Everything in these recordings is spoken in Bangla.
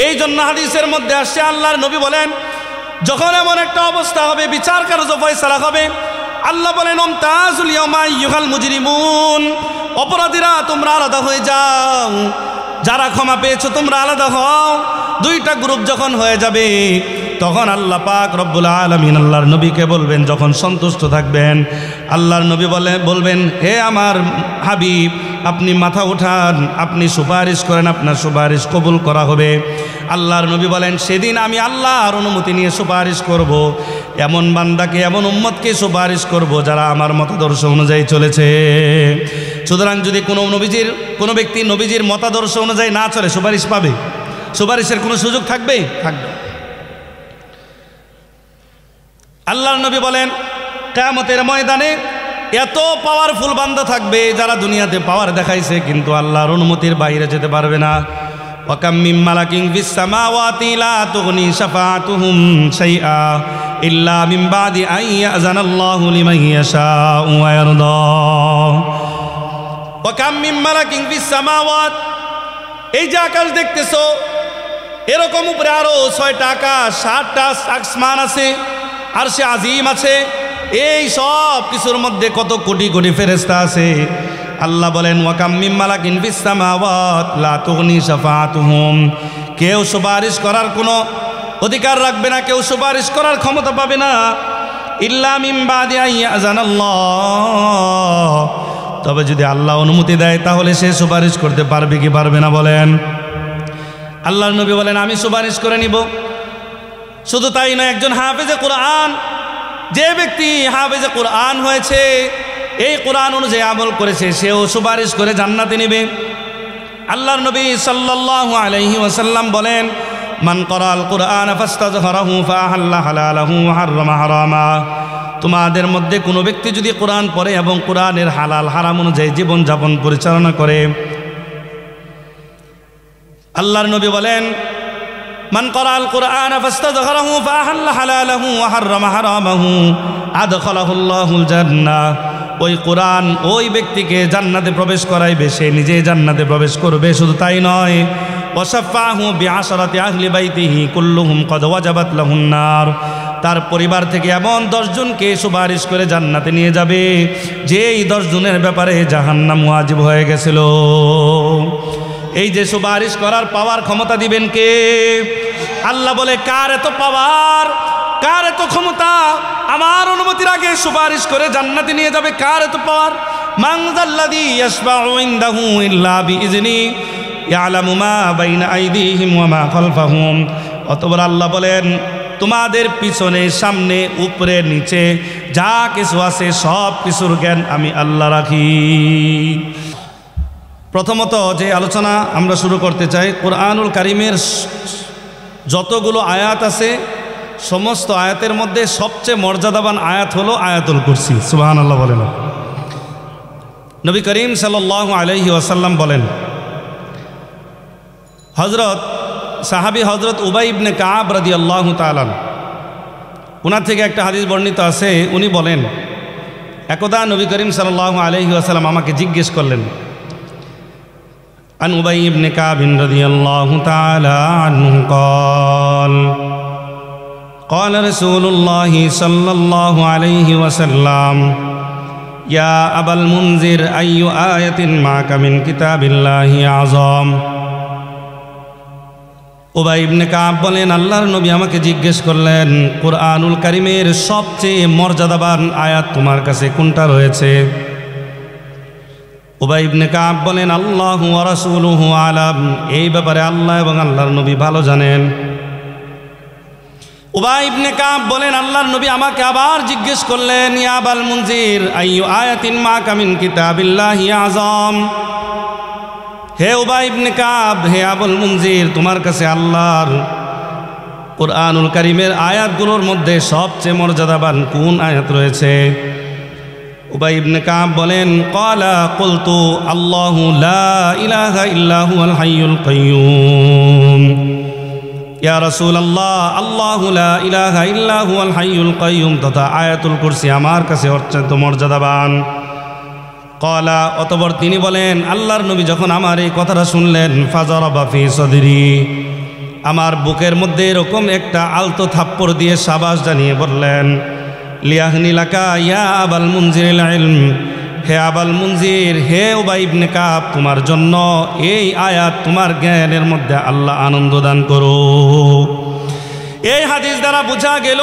এই জন্য হাদিসের মধ্যে আসছে আল্লাহর নবী বলেন, যখন এমন একটা অবস্থা হবে, বিচার কার্য ফয়সালা হবে, আল্লাহ বলেন ওমতাজুল ইয়াওমা আইয়ুহাল মুজরিমুন, অপরাধীরা তোমরা আলাদা হয়ে যাও, যারা ক্ষমা পেয়েছো তোমরা আলাদা হও। দুইটা গ্রুপ যখন হয়ে যাবে, তখন আল্লাহ পাক রব্বুল আলামিন আল্লাহর নবীকে বলবেন, যখন সন্তুষ্ট থাকবেন, আল্লাহর নবী বলবেন, হে আমার হাবিব, আপনি মাথা উঠান, আপনি সুপারিশ করেন, আপনার সুপারিশ কবুল করা হবে। আল্লাহর নবী বলেন, সেদিন আমি আল্লাহর অনুমতি নিয়ে সুপারিশ করব, এমন বান্দাকে, এমন উম্মতকে সুপারিশ করব যারা আমার মতাদর্শ অনুযায়ী চলেছে। সুতরাং যদি কোনো ব্যক্তি নবীজির মতাদর্শ অনুযায়ী না চলে, সুপারিশ পাবে? সুপারিশের কোনো সুযোগ থাকবে? থাকবে। আল্লাহর নবী বলেন, কিয়ামতের ময়দানে এত পাওয়ারফুল বান্দা থাকবে যারা দুনিয়াতে পাওয়ার দেখাইছে কিন্তু আল্লাহর অনুমতির বাইরে যেতে পারবে না। ওয়াকাম মিন মালাকিন ফিস সামাওয়াতি লা তুগনি শাফাআতুহুম শাইআ ইল্লা মিন বাদি আন ইয়াযানাল্লাহু লিমান ইয়াশাউ ওয়া ইয়ারদা। ওয়াকাম মিন মালাকিন ফিস সামাওয়াত, এই যে আকাশ দেখতেছো, এরকম উপরে আরো 6টা আকাশ, 7টা আসমান আছে, আরশে আজিম আছে, এই সব কিছুর মধ্যে কত কোটি কোটি ফেরেশতা আছে। আল্লাহ বলেন, ওয়াকাম মিন মালাকিন ফিস সামাওয়াত লা তুগনি শাফাআতুহুম, কেউ সুপারিশ করার কোনো অধিকার রাখবে না, কেউ সুপারিশ করার ক্ষমতা পাবে না, ইল্লা মিন বাদি আন ইয়াযানাল্লাহ, তবে যদি আল্লাহ অনুমতি দেয় তাহলে সে সুপারিশ করতে পারবে কি পারবে না বলেন? আল্লাহর নবী বলেন, আমি সুপারিশ করে নিব। শুধু তাই নয়, একজন হাফেজে কোরআন, যে ব্যক্তি হাফেজে কোরআন হয়েছে, এই কোরআন অনুযায়ী আমল করেছে, সেও সুপারিশ করে জান্নাতে নেবে। আল্লাহর নবী সাল্লাল্লাহু আলাইহি ওয়াসাল্লাম বলেন, মান ক্বারাআল কুরআন ফাস্তাযহারাহু ফাআহাল্লা হালালাহু ওয়া হাররামা হারামা, তোমাদের মধ্যে কোনো ব্যক্তি যদি কোরআন পড়ে এবং কোরআনের হালাল হারাম অনুযায়ী জীবনযাপন পরিচালনা করে, আল্লাহর নবী বলেন, মান ক্বারাআল কুরআন ফাস্তাযহারাহু ফাআহাল্লা হালালাহু ওয়া হাররামা হারামাহু আদখালাহুল্লাহুল জান্নাহ, ওই কোরআন ওই ব্যক্তিকে জান্নাতে প্রবেশ করাইবে, সে নিজে জান্নাতে প্রবেশ করবে। শুধু তাই নয়, ওয়াশাফাহু বিআশরাতি আহলি বাইতিহি কুল্লুহুম ক্বাদ ওয়াজাবাত লাহুন নার, তার পরিবার থেকে এমন 10 জনকে সুপারিশ করে জান্নাতে নিয়ে যাবে যে এই 10 জনের ব্যাপারে জাহান্নাম ওয়াজিব হয়ে গেছিল। এই যে সুপারিশ করার পাওয়ার ক্ষমতা দিবেন কে? আল্লাহ বলে, কার এত পাওয়ার, কার এত ক্ষমতা, আমার অনুমতির আগে সুপারিশ করে জান্নাতে নিয়ে যাবে? কার এত পাওয়ার? মান যাল্লাযী ইয়াশফাউ ইনদাহু ইল্লা বিইজনি ইয়ালামু মা বাইনা আইদিহিম ওয়া মা খালফাহুম। অতঃপর আল্লাহ বলেন, তোমাদের পিছনে, সামনে, উপরে, নিচে যা কিছু আছে সব কিছুর জ্ঞান আমি আল্লাহ রাখি। প্রথমত যে আলোচনা আমরা শুরু করতে চাই, কোরআনুল কারীমের যতগুলো আয়াত আছে, সমস্ত আয়াতের মধ্যে সবচেয়ে মর্যাদাবান আয়াত হলো আয়াতুল কুরসি। সুবহানাল্লাহ বলেন। নবী করিম সাল্লাল্লাহু আলাইহি ওয়াসাল্লাম বলেন, সাহাবী হযরত উবাই ইবনে কাব রাদিয়াল্লাহু তাআলা, ওনার থেকে একটা হাদিস বর্ণিত আছে, উনি বলেন, একদা নবী করিম সাল্লাল্লাহু আলাইহি ওয়াসাল্লাম আমাকে জিজ্ঞেস করলেন, আন উবাই ইবনে কাব রাদিয়াল্লাহু তাআলা আনহু قال قال رسول الله صلى الله عليه وسلم يا أبا المنذر أي آية معك من كتاب الله أعظم। উবাই ইবনে কাব বলেন, আল্লাহর নবী আমাকে জিজ্ঞেস করলেন, কুরআনুল কারীমের সবচেয়ে মর্যাদাবান আয়াত তোমার কাছে কোনটা রয়েছে? উবাই ইবনে কাব বলেন, আল্লাহু ওয়া রাসূলুহু আলাম, এই ব্যাপারে আল্লাহ এবং আল্লাহর নবী ভালো জানেন। উবাই ইবনে কাব বলেন, আল্লাহর নবী আমাকে আবার জিজ্ঞেস করলেন, ইয়া আবাল মুনজির আইয়ু আয়াতিন মাকা মিন কিতাবিল্লাহি আযম। হে উবাই ইবনে কাব, হে আবুল মুনজির, তোমার কাছে আল্লাহর কুরআনুল কারীমের আয়াতগুলোর মধ্যে সবচেয়ে মর্যাদাবান কোন আয়াত রয়েছে? উবাই ইবনে কাব বলেন, ক্বালা কুলতু আল্লাহু লা ইলাহা ইল্লা হুয়াল হাইয়ুল কাইয়্যুম। ইয়া রাসূলুল্লাহ, আল্লাহু লা ইলাহা ইল্লা হুয়াল হাইয়ুল কাইয়্যুম তথা আয়াতুল কুরসি আমার কাছে অত্যন্ত মর্যাদাবান। ক্বালা, অতঃপর তিনি বলেন, আল্লাহর নবী যখন আমার এই কথাটা শুনলেন, ফাজারাবা ফি সাদরি, আমার বুকের মধ্যে এরকম একটা আলতো থাপ্পড় দিয়ে সাবাস জানিয়ে বললেন, লিয়াহনি লাকা ইয়া আবাল মুনজিরিল ইলম, হে আবাল মুনজির, হে উবাই ইবনে কাব, তোমার জন্য এই আয়াত, তোমার জ্ঞানের মধ্যে আল্লাহ আনন্দ দান করো। এই হাদিস দ্বারা বোঝা গেল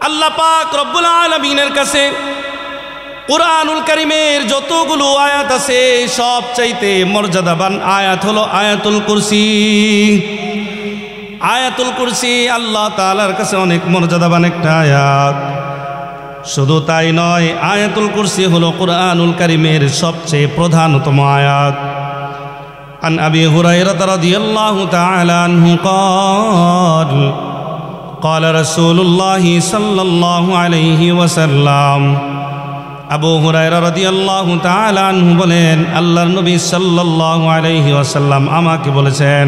আল্লাহ পাক রব্বুল আলামিনের কাছে কুরআনুল কারীমের যতগুলো আয়াত আছে সবচাইতে মর্যাদাবান আয়াত হলো আয়াতুল কুরসি। আয়াতুল কুরসি আল্লাহ তাআলার কাছে অনেক মর্যাদাবান একটা আয়াত। শুধু তাই নয়, আয়াতুল কুরসি হলো কুরআনুল কারীমের সবচেয়ে প্রধানতম আয়াত। আন আবি হুরায়রা রাদিয়াল্লাহু তাআলা আনহু قال قال رسول الله صلى الله عليه وسلم, আবু হুরায়রা রাদিয়াল্লাহু তাআলা আনহু বলেন, আল্লাহর নবী সাল্লাল্লাহু আলাইহি ওয়াসাল্লাম আমাকে বলেছেন,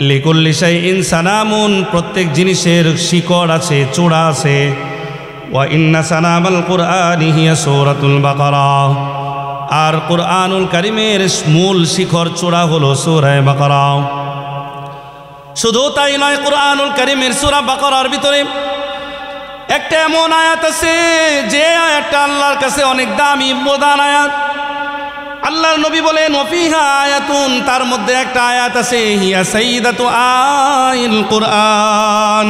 লিকুল্লি শাইইন সানামুন, প্রত্যেক জিনিসের শিকড় আছে, চূড়া আছে। ওয়া ইন্না সানামাল কুরআনি হিয়া সূরাতুল বাকারা, আর কুরআনুল কারীমের মূল শিখর চূড়া হলো সূরা বাকারা। শুধু তাই নয়, কুরআনুল কারীমের সূরা বাকারার ভিতরে একটা এমন আয়াত আছে যে আয়াতটা আল্লাহর কাছে অনেক দামি প্রধান আয়াত। আল্লাহর নবী বলেন, ওয়াফিহা আয়াতুন, তার মধ্যে একটা আয়াত আছে, হিয়া সাইয়্যিদাতু আয়াতিল কুরআন।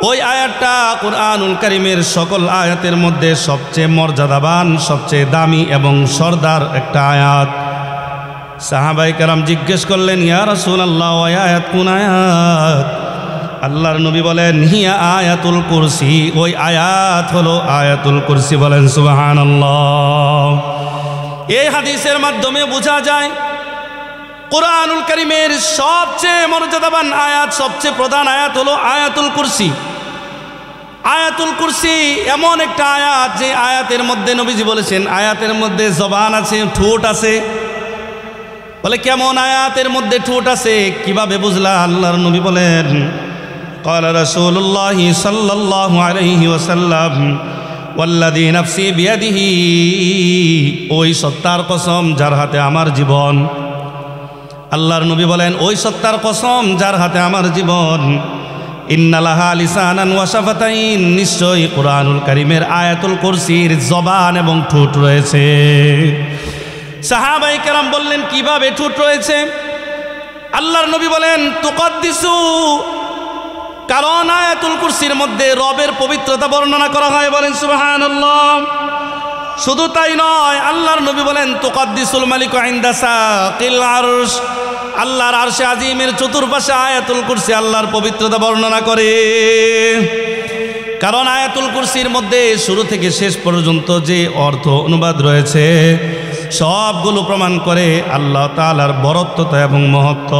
ওই আয়াতটা কুরআনুল কারীমের সকল আয়াতের মধ্যে সবচেয়ে মর্যাদাবান, সবচেয়ে দামি এবং সরদার একটা আয়াত। সাহাবায়ে কেরাম জিজ্ঞেস করলেন, ইয়া রাসূলুল্লাহ, ওই আয়াত কোন আয়াত? আল্লাহর নবী বলেন, হিয়া আয়াতুল কুরসি, ওই আয়াত হলো আয়াতুল কুরসি। বলেন সুবহানাল্লাহ। এই হাদিসের মাধ্যমে বোঝা যায় কুরআনুল কারীমের সবচেয়ে মর্যাদাবান আয়াত, সবচেয়ে প্রধান আয়াত হলো আয়াতুল কুরসি। আয়াতুল কুরসি এমন একটা আয়াত যে আয়াতের মধ্যে নবীজি বলেছেন, আয়াতের মধ্যে জবান আছে, ঠোঁট আছে। বলে কেমন আয়াতের মধ্যে ঠোঁট আছে, কিভাবে বুঝলা? আল্লাহর নবী বলেন, قال رسول الله صلى الله عليه وسلم والذي نفسي بيده, ওই সত্তার কসম যার হাতে আমার জীবন। আল্লাহর নবী বলেন, ওই সত্তার কসম যার হাতে আমার জীবন, ইন্না লাহা লিসানান ওয়া শাফাতাইন, নিশ্চয়ই কুরআনুল কারীমের আয়াতুল কুরসির জবান এবং ঠোঁট রয়েছে। সাহাবায়ে কেরাম বললেন, কিভাবে ঠোঁট রয়েছে? আল্লাহর নবী বলেন, তুকাদ্দিসু, কারণ আয়াতুল কুরসির মধ্যে রবের পবিত্রতা বর্ণনা করা হয়। বলেন সুবহানাল্লাহ। শুধু তাই নয়, আল্লাহর নবী বলেন, তুকাদ্দিসুল মালিকু ইনদা সাকিল আরশ, আল্লাহর আরশে আজিমের চতুর্পাশে আয়াতুল কুরসি আল্লাহর পবিত্রতা বর্ণনা করে। কারণ আয়াতুল কুরসির মধ্যে শুরু থেকে শেষ পর্যন্ত যে অর্থ অনুবাদ রয়েছে সবগুলো প্রমাণ করে আল্লাহ তাআলার বরত্বতা এবং মহত্ব।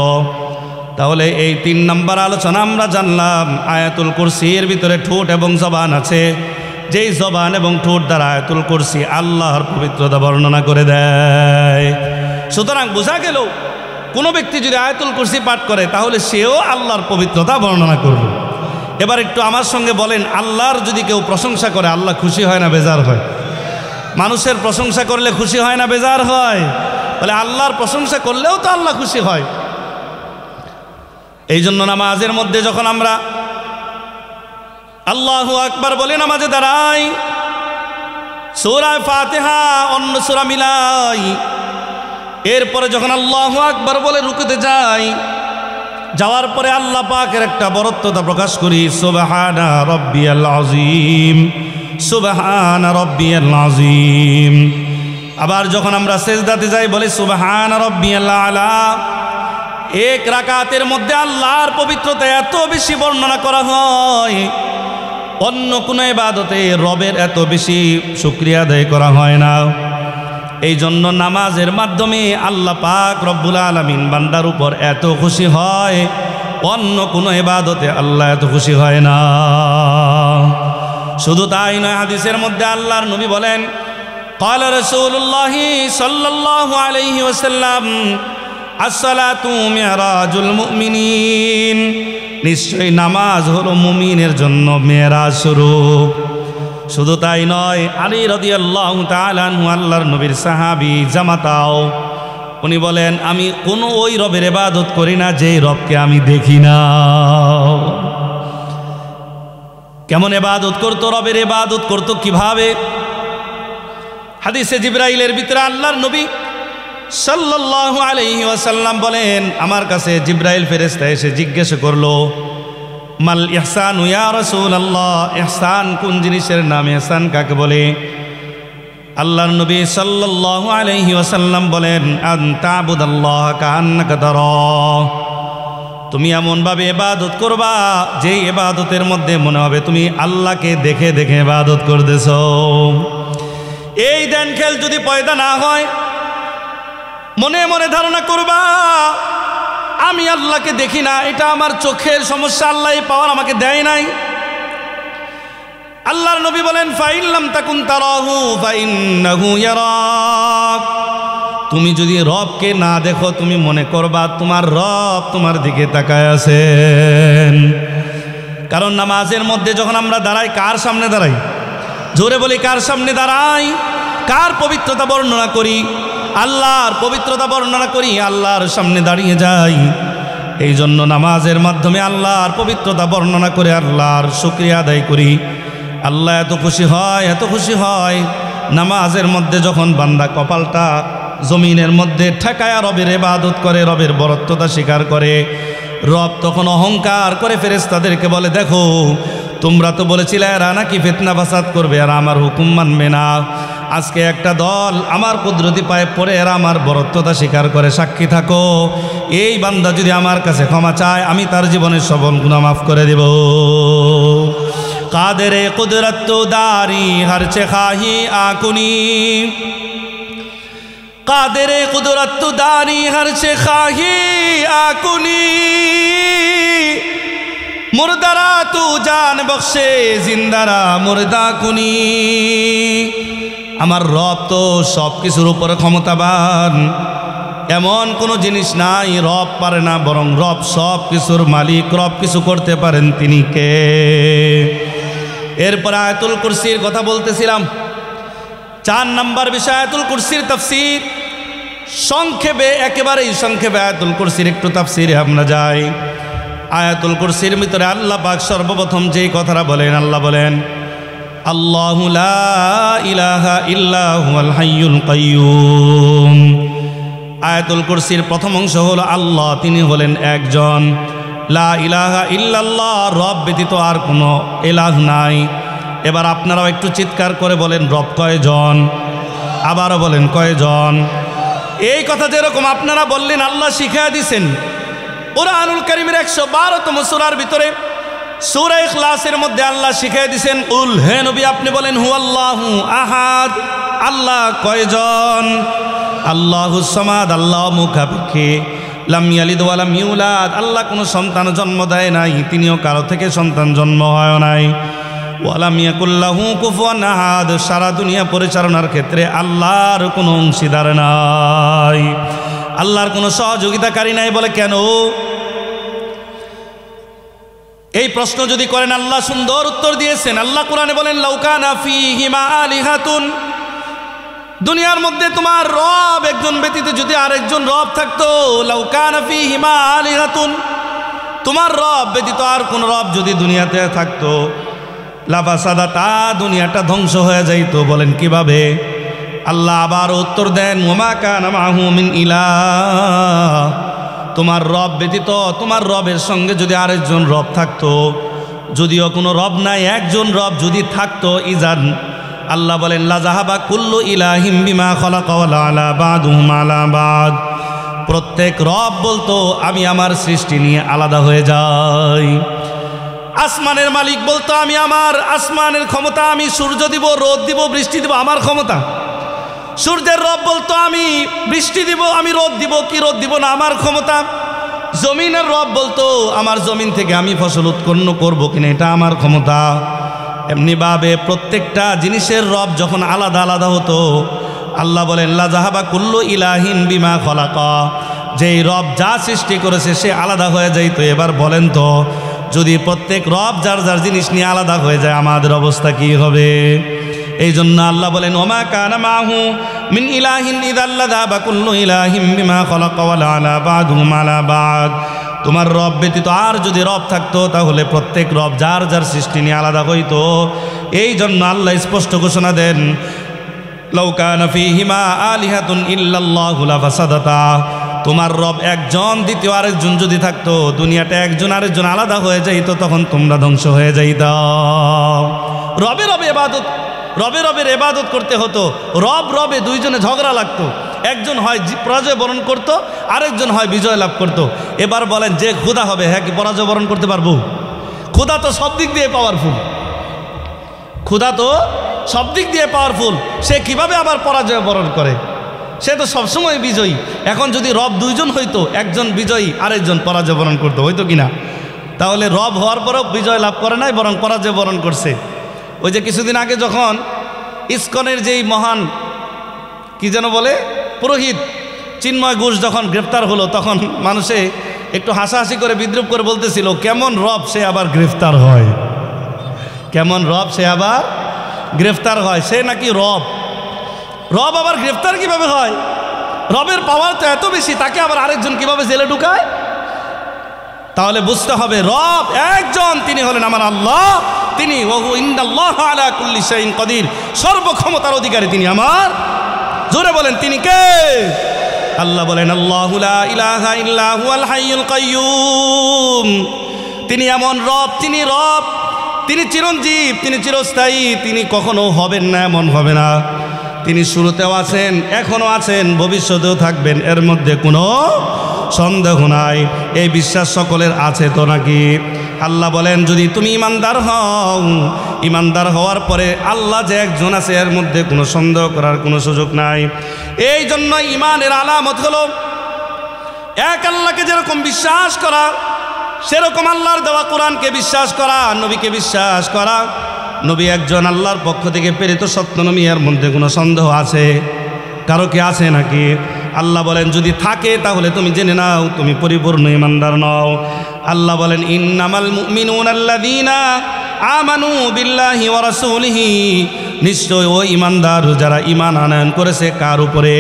তাহলে এই 3 নম্বর আলোচনা আমরা জানলাম, আয়াতুল কুরসির ভিতরে ঠোঁট এবং জবান আছে, যেই জবান এবং ঠোঁট দ্বারা আয়াতুল কুরসি আল্লাহর পবিত্রতা বর্ণনা করে দেয়। সুতরাং বোঝা গেল কোনো ব্যক্তি যদি আয়াতুল কুরসি পাঠ করে তাহলে সেও আল্লাহর পবিত্রতা বর্ণনা করবে। এবার একটু আমার সঙ্গে বলেন, আল্লাহর যদি কেউ প্রশংসা করে আল্লাহ খুশি হয় না বেজার হয়? মানুষের প্রশংসা করলে খুশি হয় না বেজার হয়? বলে আল্লাহর প্রশংসা করলেও তো আল্লাহ খুশি হয়। এই জন্য নামাজের মধ্যে যখন আমরা আল্লাহু আকবার বলে নামাজে দাঁড়াই, সূরা ফাতিহা অন্য সূরা মিলাই, এরপরে যখন আল্লাহু আকবার বলে রুকুতে যাই, যাওয়ার পরে আল্লাহ পাকের একটা বরত্বতা প্রকাশ করি, সুবহানা রাব্বিয়াল আযীম, সুবহানা রাব্বিয়াল আযীম। আবার যখন আমরা সিজদাতে যাই বলি সুবহানা রাব্বিয়াল আলা। এক রাকাতের মধ্যে আল্লাহর পবিত্রতা এত বেশি বর্ণনা করা হয়, অন্য কোনো ইবাদতে রবের এত বেশি শুকরিয়া আদায় করা হয় না। এই জন্য নামাজের মাধ্যমে আল্লাহ পাক রব্বুল আলামিন বান্দার উপর এত খুশি হয়, অন্য কোনো ইবাদতে আল্লাহ এত খুশি হয় না। শুধু তাই নয়, হাদিসের মধ্যে আল্লাহর নবী বলেন, ক্বালা রাসূলুল্লাহি সাল্লাল্লাহু আলাইহি ওয়াসাল্লাম, আসসালাতু মিরাজুল মুমিনিন, নিশ্চয়ই নামাজ হলো মুমিনের জন্য মেরাজ স্বরূপ। শুধু তাই নয়, আলী রাদিয়াল্লাহু তাআলা আনহু আল্লাহর নবীর সাহাবী, জামাতাও উনি বলেন আমি কোনো ওই রবের ইবাদত করি না যেই রবকে আমি দেখি না। কেমন ইবাদত করতো? রবের ইবাদত করতো কিভাবে? হাদিসে জিবরাইলের ভিতরে আল্লাহর নবী সাল্লাল্লাহু আলাইহি ওয়াসাল্লাম বলেন, আমার কাছে জিবরাইল ফেরেশতা এসে জিজ্ঞাসা করলো, মাল ইহসান ইয়া রাসূলুল্লাহ, ইহসান কোন জিনিসের নাম? ইহসান কাকে বলে? আল্লাহর নবী সাল্লাল্লাহু আলাইহি ওয়াসাল্লাম বলেন, আন তা'বুদাল্লাহ কাআন্নাকা তারাহ, তুমি এমনভাবে ইবাদত করবা যেই ইবাদতের মধ্যে মনে হবে তুমি আল্লাহকে দেখে দেখে ইবাদত করতেছো। এই দেন খেল যদি পয়দা না হয়, মনে মনে ধারণা করবা আমি আল্লাহকে দেখি না, এটা আমার চোখের সমস্যা, আল্লাহ এই পাওয়ার আমাকে দেয় নাই। আল্লাহর নবী বলেন, ফাইন লাম তাকুন তারাহু ফাইন্নাহু ইয়ারাক, তুমি যদি রবকে না দেখো তুমি মনে করবা তোমার রব তোমার দিকে তাকায় আছেন। কারণ নামাজের মধ্যে যখন আমরা দাঁড়াই, কার সামনে দাঁড়াই? জোরে বলি, কার সামনে দাঁড়াই? কার পবিত্রতা বর্ণনা করি? আল্লাহর পবিত্রতা বর্ণনা করি, আল্লাহর সামনে দাঁড়িয়ে যাই। এই জন্য নামাজের মাধ্যমে আল্লাহর পবিত্রতা বর্ণনা করে আল্লাহর শুকরিয়া আদায় করি। আল্লাহ এত খুশি হয়, এত খুশি হয় নামাজের মধ্যে যখন বান্দা কপালটা জমিনের মধ্যে ঠেকায়া রবের ইবাদত করে, রবের বরত্বতা স্বীকার করে। রব তখন অহংকার করে ফেরেশতাদেরকে বলে, দেখো তোমরা তো বলেছিলে এরা নাকি ফিতনা ফাসাদ করবে, আর আমার হুকুম মানবে না। আজকে একটা দল আমার কুদরতি পায়ে পড়ে এরা আমার বরত্বতা স্বীকার করে, সাক্ষী থাকো। এই বান্দা যদি আমার কাছে ক্ষমা চায় আমি তার জীবনের সবল গুনাহ মাফ করে দেব। কাদেরে কুদরত দারি হর চে খাহি আকুনি, কাদেরে কুদরত দারি হর চে খাহি আকুনি, মুর্দারা তু জান বখশে জিন্দারা মুর্দা কুনি। আমার রব তো সব কিছুর উপরে ক্ষমতাবান, এমন কোনো জিনিস নাই রব পারে না, বরং রব সব কিছুর মালিক, রব কিছু করতে পারেন তিনি কে? এরপর আয়াতুল কুরসির কথা বলতেছিলাম। 4 নম্বর বিষয় আয়াতুল কুরসির তাফসীর। সংক্ষেপে, একেবারেই সংক্ষেপে আয়াতুল কুরসির একটু তাফসীরে আমরা যাই। আয়াতুল কুরসির ভিতরে আল্লাহ পাক সর্বপ্রথম যেই কথাটা বলেন, আল্লাহ বলেন, আল্লাহু লা ইলাহা ইল্লা হুয়াল হাইয়ুল কাইয়্যুম। আয়াতুল কুরসির প্রথম অংশ হলো আল্লাহ, তিনি হলেন একজন। লা ইলাহা ইল্লাল্লাহ, রব ব্যতীত আর কোনো ইলাহ নাই। এবার আপনারাও একটু চিৎকার করে বলেন, রব কয়জন? আবারও বলেন, কয়জন? এই কথা যেরকম আপনারা বললেন আল্লাহ শিখিয়ে দিয়েছেন। কুরআনুল কারীমের 112তম সূরার ভিতরে সূরা ইখলাসের মধ্যে আল্লাহ শিখিয়ে দিয়েছেন, উল, হে নবী আপনি বলেন, হুয়াল্লাহু আহাদ, আল্লাহ কয়জন? আল্লাহুস সামাদ, আল্লাহ মুখাপেক্ষী। লাম ইয়ালিদ ওয়া লাম ইউলাদ, আল্লাহ কোনো সন্তান জন্ম দেয় নাই, তিনিও কারো থেকে সন্তান জন্ম হয় নাই। ওয়া লাম ইয়াকুল লাহু কুফুয়ান আহাদ, সারা দুনিয়া পরিচালনার ক্ষেত্রে আল্লাহর কোনো অংশীদার নাই, আল্লাহর কোনো সহযোগিতাকারী নাই। বলে কেন? এই প্রশ্ন যদি করেন আল্লাহ সুন্দর উত্তর দিয়েছেন। আল্লাহ কোরআনে বলেন, লাউ কানা ফীহিমা আলিহাতুন, দুনিয়ার মধ্যে তোমার রব একজন ব্যতীত যদি আরেকজন রব থাকতো, লাউ কানা ফীহিমা আলিহাতুন, তোমার রব ব্যতীত আর কোন রব যদি দুনিয়াতে থাকতো, লাফাসাদাতা, দুনিয়াটা ধ্বংস হয়ে যাইতো। বলেন কিভাবে? আল্লাহ আবার উত্তর দেন, ওমা কানা মাহু মিন ইলাহ, তোমার রব ব্যতীত তোমার রবের সঙ্গে যদি আরেকজন রব থাকতো, যদিও কোনো রব নাই, একজন রব যদি থাকতো, ইজান, আল্লাহ বলেন, লা যাহাবা কুল্লু ইলাহিম বিমা খালাকা ওয়া লা আলা বাদুহুম আলা বাদ, প্রত্যেক রব বলতো আমি আমার সৃষ্টি নিয়ে আলাদা হয়ে যাই। আসমানের মালিক বলতো আমি আমার আসমানের ক্ষমতা, আমি সূর্য দিব, রোদ দিব, বৃষ্টি দিব, আমার ক্ষমতা। সূর্যের রব বলতো আমি বৃষ্টি দিব, আমি রোদ দিব কি রোদ দিব না, আমার ক্ষমতা। জমিনের রব বলতো আমার জমিন থেকে আমি ফসল উৎপন্ন করবো কিনা, এটা আমার ক্ষমতা। এমনিভাবে প্রত্যেকটা জিনিসের রব যখন আলাদা আলাদা হতো, আল্লাহ বলেন, লা যাহাবা কুল্লু ইলাহিন বিমা খালাকা, যেই রব যা সৃষ্টি করেছে সে আলাদা হয়ে যাইতো। এবার বলেন তো, যদি প্রত্যেক রব যার যার জিনিস নিয়ে আলাদা হয়ে যায় আমাদের অবস্থা কি হবে? এই জন্য আল্লাহ বলেন ওমা কানা মাহু মিন ইলাহিন ইযাল্লা যাবা কুল্লু ইলাহিম বিমা খালাকা ওয়া আলা বা'দুহুম আলা বা'দ। তোমার রব ব্যতীত আর যদি রব থাকতো তাহলে প্রত্যেক রব যার যার সৃষ্টি নিয়ে আলাদা হইতো। এই জন্য আল্লাহ স্পষ্ট ঘোষণা দেন লাউ কানা ফীহিমা আলিহাতুন ইল্লাল্লাহু লাফাসাদাতা। তোমার রব একজন দ্বিতীয় আরেকজন যদি থাকতো, দুনিয়াটা একজন আরেকজন আলাদা হয়ে যাইত, তখন তোমরা ধ্বংস হয়ে যাইত। রবের ইবাদত করতে হতো, রবে দুইজনে ঝগড়া লাগতো, একজন হয় পরাজয় বরণ করত, আরেকজন হয় বিজয় লাভ করত। এবার বলেন যে খোদা হবে, হ্যাঁ কি পরাজয় বরণ করতে পারবো? খোদা তো সব দিক দিয়ে পাওয়ারফুল, সে কিভাবে আবার পরাজয় বরণ করে? সে তো সবসময় বিজয়ী। এখন যদি রব দুইজন হইতো, একজন বিজয়ী আরেকজন পরাজয় বরণ করতো, হইতো কিনা? তাহলে রব হওয়ার পরেও বিজয় লাভ করে নাই, বরং পরাজয় বরণ করছে। ওই যে কিছুদিন আগে যখন ইসকনের যেই মহান কি যেন বলে পুরোহিত চিন্ময় ঘোষ যখন গ্রেফতার হলো, তখন মানুষে একটু হাসাহাসি করে বিদ্রুপ করে বলতেছিল কেমন রব সে আবার গ্রেফতার হয়, কেমন রব সে আবার গ্রেফতার হয়। সে নাকি রব আবার গ্রেফতার কিভাবে হয়? রবের পাওয়ার তো এত বেশি, তাকে আবার আরেকজন কিভাবে জেলে ঢুকায়? তাহলে বুঝতে হবে রব একজন, তিনি হলেন আমার আল্লাহ। তিনি ইন্নাল্লাহা আলা কুল্লি শাইইন কাদির, সর্বক্ষমতার অধিকারী তিনি আমার। জোরে বলেন তিনি কে? আল্লাহ বলেন আল্লাহু লা ইলাহা ইল্লা হুয়াল হাইয়ুল কাইয়্যুম। তিনি এমন রব, তিনি চিরঞ্জীব, তিনি চিরস্থায়ী, তিনি কখনো হবেন না, এমন হবে না। তিনি শুরুতেও আছেন, এখনো আছেন, ভবিষ্যতেও থাকবেন, এর মধ্যে কোনো সন্দেহ নাই। এই বিশ্বাস সকলের আছে তো নাকি? আল্লাহ বলেন যদি তুমি ইমানদার হও, ইমানদার হওয়ার পরে আল্লাহ যে একজন আছে এর মধ্যে কোনো সন্দেহ করার কোনো সুযোগ নাই। এই জন্য ইমানের আলামত হলো এক আল্লাহকে যেরকম বিশ্বাস করা, সেরকম আল্লাহর দেওয়া কোরআনকে বিশ্বাস করা, নবীকে বিশ্বাস করা। নবী একজন আল্লাহর পক্ষ থেকে প্রেরিত সত্য নবী, এর মধ্যে কোনো সন্দেহ আছে? কারো কি আছে নাকি? আল্লাহ বলেন যদি থাকে তাহলে তুমি জেনে নাও তুমি পরিপূর্ণ ইমানদার নও। আল্লাহ বলেন ইন্নামাল মুমিনুনা আল্লাযীনা আমানু বিল্লাহি ওয়া রাসূলিহি, নিশ্চয় ওই ইমানদার যারা ঈমান আনয়ন করেছে। কার উপরে?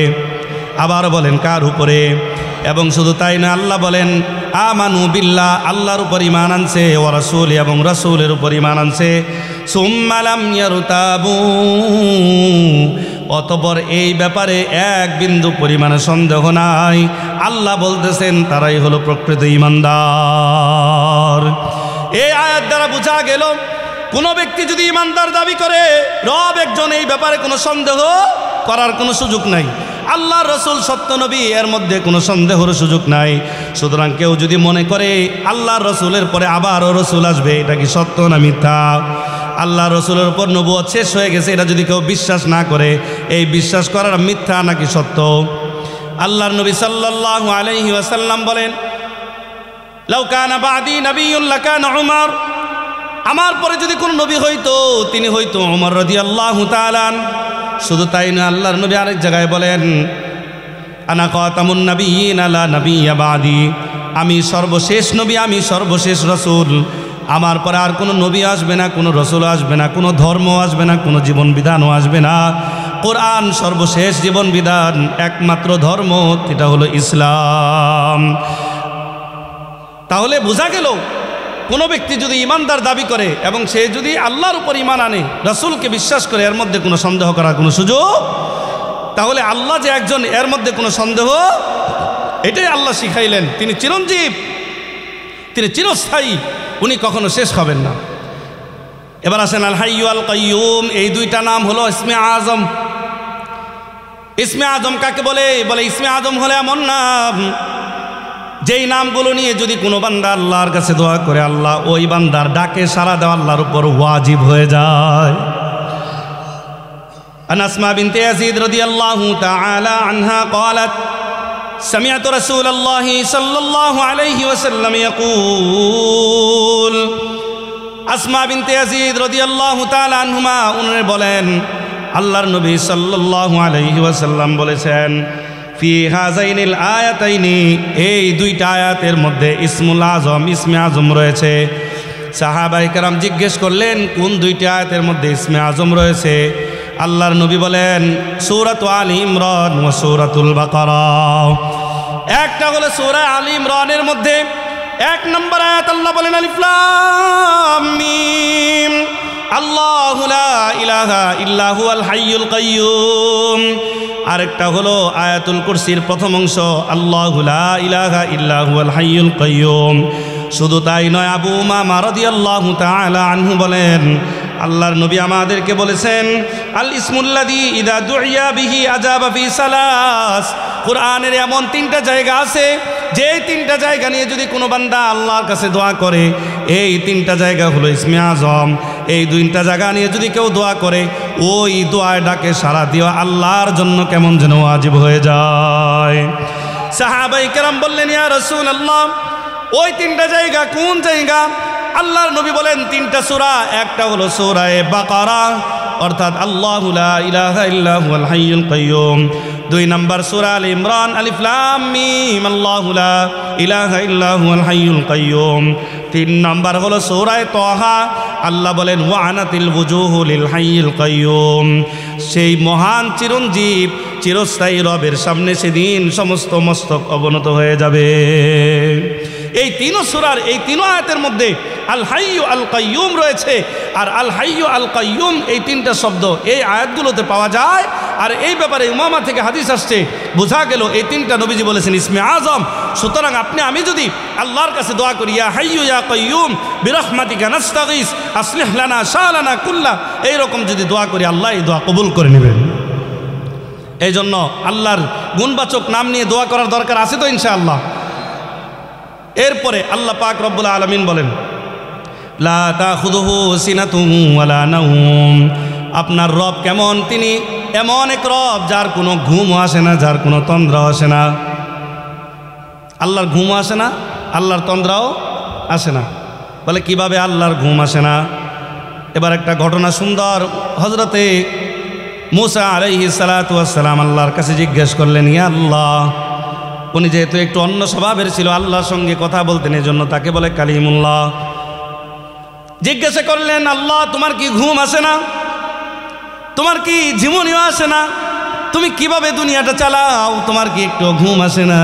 আবার বলেন কার উপরে? এবং শুধু তাই না, আল্লাহ বলেন আমানু বিল্লাহ, আল্লাহর উপর ঈমান আনছে, ওয়া রাসূলি, এবং রাসূলের উপর ঈমান আনছে। সুম্মা লাম ইয়ারতাবু, অতঃপর এই ব্যাপারে এক বিন্দু পরিমাণে সন্দেহ নাই। আল্লাহ বলতেছেন তারাই হলো প্রকৃত ঈমানদার। এই আয়াত দ্বারা বোঝা গেল কোনো ব্যক্তি যদি ঈমানদার দাবি করে, রব একজন, এই ব্যাপারে কোনো সন্দেহ করার কোনো সুযোগ নাই। আল্লাহর রসুল সত্য নবী, এর মধ্যে কোনো সন্দেহের সুযোগ নাই। সুতরাং কেউ যদি মনে করে আল্লাহর রসুলের পরে আবারও রসুল আসবে, এটা কি সত্য না মিথ্যা? আল্লাহ রসুলের উপর নবুয়ত শেষ হয়ে গেছে, এটা যদি কেউ বিশ্বাস না করে, এই বিশ্বাস করার মিথ্যা নাকি সত্য? আল্লাহর নবী সাল্লাল্লাহু আলাইহি ওয়াসাল্লাম বলেন লাউ কানা বাদি নাবিয়্যুন লাকানা উমর, আমার পরে যদি কোনো নবী হইতো তিনি হইতো উমর রাদিয়াল্লাহু তাআলা। শুধু তাই না, আল্লাহর নবী আরেক জায়গায় বলেন আনা খাতামুন নাবিয়্যিন লা নাবিয়্যা বাদি, আমি সর্বশেষ নবী, আমি সর্বশেষ রসুল। আমার পরে আর কোনো নবী আসবে না, কোনো রসুল আসবে না, কোনো ধর্ম আসবে না, কোনো জীবন বিধানও আসবে না। কোরআন সর্বশেষ জীবন বিধান, একমাত্র ধর্ম, এটা হলো ইসলাম। তাহলে বোঝা গেল কোনো ব্যক্তি যদি ইমানদার দাবি করে এবং সে যদি আল্লাহর উপর ইমান আনে, রাসূলকে বিশ্বাস করে, এর মধ্যে কোনো সন্দেহ করার কোনো সুযোগ, তাহলে আল্লাহ যে একজন, এর মধ্যে কোনো সন্দেহ, এটাই আল্লাহ শিখাইলেন। তিনি চিরঞ্জীব, তিনি চিরস্থায়ী, উনি কখনো শেষ হবেন না। এবার আসেন আল হাইয়্যু আল কাইয়্যুম, এই দুইটা নাম হলো ইসমে আজম। ইসমে আজম কাকে বলে? বলে ইসমে আজম হলে এমন নাম যেই নামগুলো নিয়ে যদি কোনো বান্দা আল্লাহর কাছে দোয়া করে, আল্লাহ ওই বান্দার ডাকে সাড়া দেওয়া আল্লাহর উপর ওয়াজিব হয়ে যায়। আন আসমা বিনতে ইয়াজিদ রাদিয়াল্লাহু তাআলা আনহা قالت سمعت رسول الله صلى الله عليه وسلم يقول, আসমা বিনতে ইয়াজিদ রাদিয়াল্লাহু তাআলা আনহুমা উনি বলেন আল্লাহর নবী সাল্লাল্লাহু আলাইহি ওয়াসাল্লাম বলেছেন ফি হাযাইনিল আয়াতাইনি, এই দুইটা আয়াতের মধ্যে ইসমুল আজম, ইসমে আজম রয়েছে। সাহাবায়ে কেরাম জিজ্ঞেস করলেন কোন দুইটা আয়াতের মধ্যে ইসমে আজম রয়েছে? আল্লাহর নবী বলেন সূরাত আলী ইমরান ও সূরাতুল বাকারা। একটা হলো সূরা আলী ইমরানের মধ্যে 1 নম্বর আয়াত আল্লাহ বলেন আলিফ লাম মিম আল্লাহু লা ইলাহা ইল্লা হুয়াল হাইয়ুল কাইয়্যুম। আরেকটা হলো আয়াতুল কুরসির প্রথম অংশ আল্লাহু লা ইলাহা ইল্লা হুয়াল হাইয়ুল কাইয়্যুম। শুধু তাই নয়, আবু উমামা রাদিয়াল্লাহু তাআলা আনহু বলেন আল্লাহর নবী আমাদেরকে বলেছেন আল ইসমুল্লাযী ইযা দুইয়া বিহি আজাবা ফি সালাস। কোরআনের এমন 3টা জায়গা আছে যে 3টা জায়গা নিয়ে যদি কোনো বান্দা আল্লাহর কাছে দোয়া করে, এই 3টা জায়গা হলো ইসমে আজম। এই 2টা জায়গা নিয়ে যদি কেউ দোয়া করে, ওই দোয়ায় ডাকে সাড়া দেওয়া আল্লাহর জন্য কেমন যেন ওয়াজিব হয়ে যায়। সাহাবায়ে কেরাম বললেন ইয়া রাসূলুল্লাহ ওই 3টা জায়গা কোন জায়গা? আল্লাহর নবী বলেন 3টা সূরা। একটা হলো সূরা বাকারা অর্থাৎ আল্লাহু লা ইলাহা ইল্লা হুয়াল হাইয়ুল কাইয়্যুম। 2 নম্বর সূরা আল ইমরান আলিফ লাম মিম আল্লাহু লা ইলাহা ইল্লা হুয়াল হাইয়ুল কাইয়্যুম। 3 নম্বর হলো সূরা তাহা। আল্লাহ বলেন ওয়া আনাতিল ওয়ুজুহু লিল হাইয়িল কাইয়্যুম। সেই মহান চিরঞ্জীব চিরস্থায়ী রবের সামনে সেদিন সমস্ত মস্তক অবনত হয়ে যাবে। এই 3 সূরার এই 3 আয়াতের মধ্যে আল হাইয়ু আল কাইয়্যুম রয়েছে। আর আল হাইয়ু আল কাইয়্যুম এই 3টা শব্দ এই আয়াতগুলোতে পাওয়া যায়। আর এই ব্যাপারে উমামা থেকে হাদিস আসছে, বোঝা গেল এই 3টা নবীজি বলেছেন ইসমে আজম। সুতরাং আমি যদি আল্লাহর কাছে দোয়া করি ইয়া হাইয়ু ইয়া কাইয়্যুম বিরহমাতিকা নাস্তাগীস আসলিহ লানা শালানা কুল্লা, এইরকম যদি দোয়া করি আল্লাহ এই দোয়া কবুল করে নেবেন। এই জন্য আল্লাহর গুণবাচক নাম নিয়ে দোয়া করার দরকার আছে তো ইনশাআল্লাহ। এরপরে আল্লাহ পাক রব্বুল আলামিন বলেন লা তাখুযুহু সিনাতুন ওয়ালা নাওম। আপনার রব কেমন? তিনি এমন এক রব যার কোনো ঘুমও আসে না, যার কোনো তন্দ্রাও আসে না। আল্লাহর ঘুমও আসে না, আল্লাহর তন্দ্রাও আসে না। বলে কিভাবে আল্লাহর ঘুম আসে না? এবার একটা ঘটনা সুন্দর। হযরতে মূসা আলাইহিস সালাতু ওয়াস সালাম আল্লাহর কাছে জিজ্ঞেস করলেন ইয়া আল্লাহ। উনি যেহেতু একটু অন্য স্বভাবের ছিল, আল্লাহর সঙ্গে কথা বলতেন, এজন্য তাকে বলে কালিমুল্লাহ। জিজ্ঞাসা করলেন আল্লাহ তোমার কি ঘুম আসে না? তোমার কি ঝিমুনিও আসে না? তুমি কিভাবে দুনিয়াটা চালাও? তোমার কি একটু ঘুম আসে না?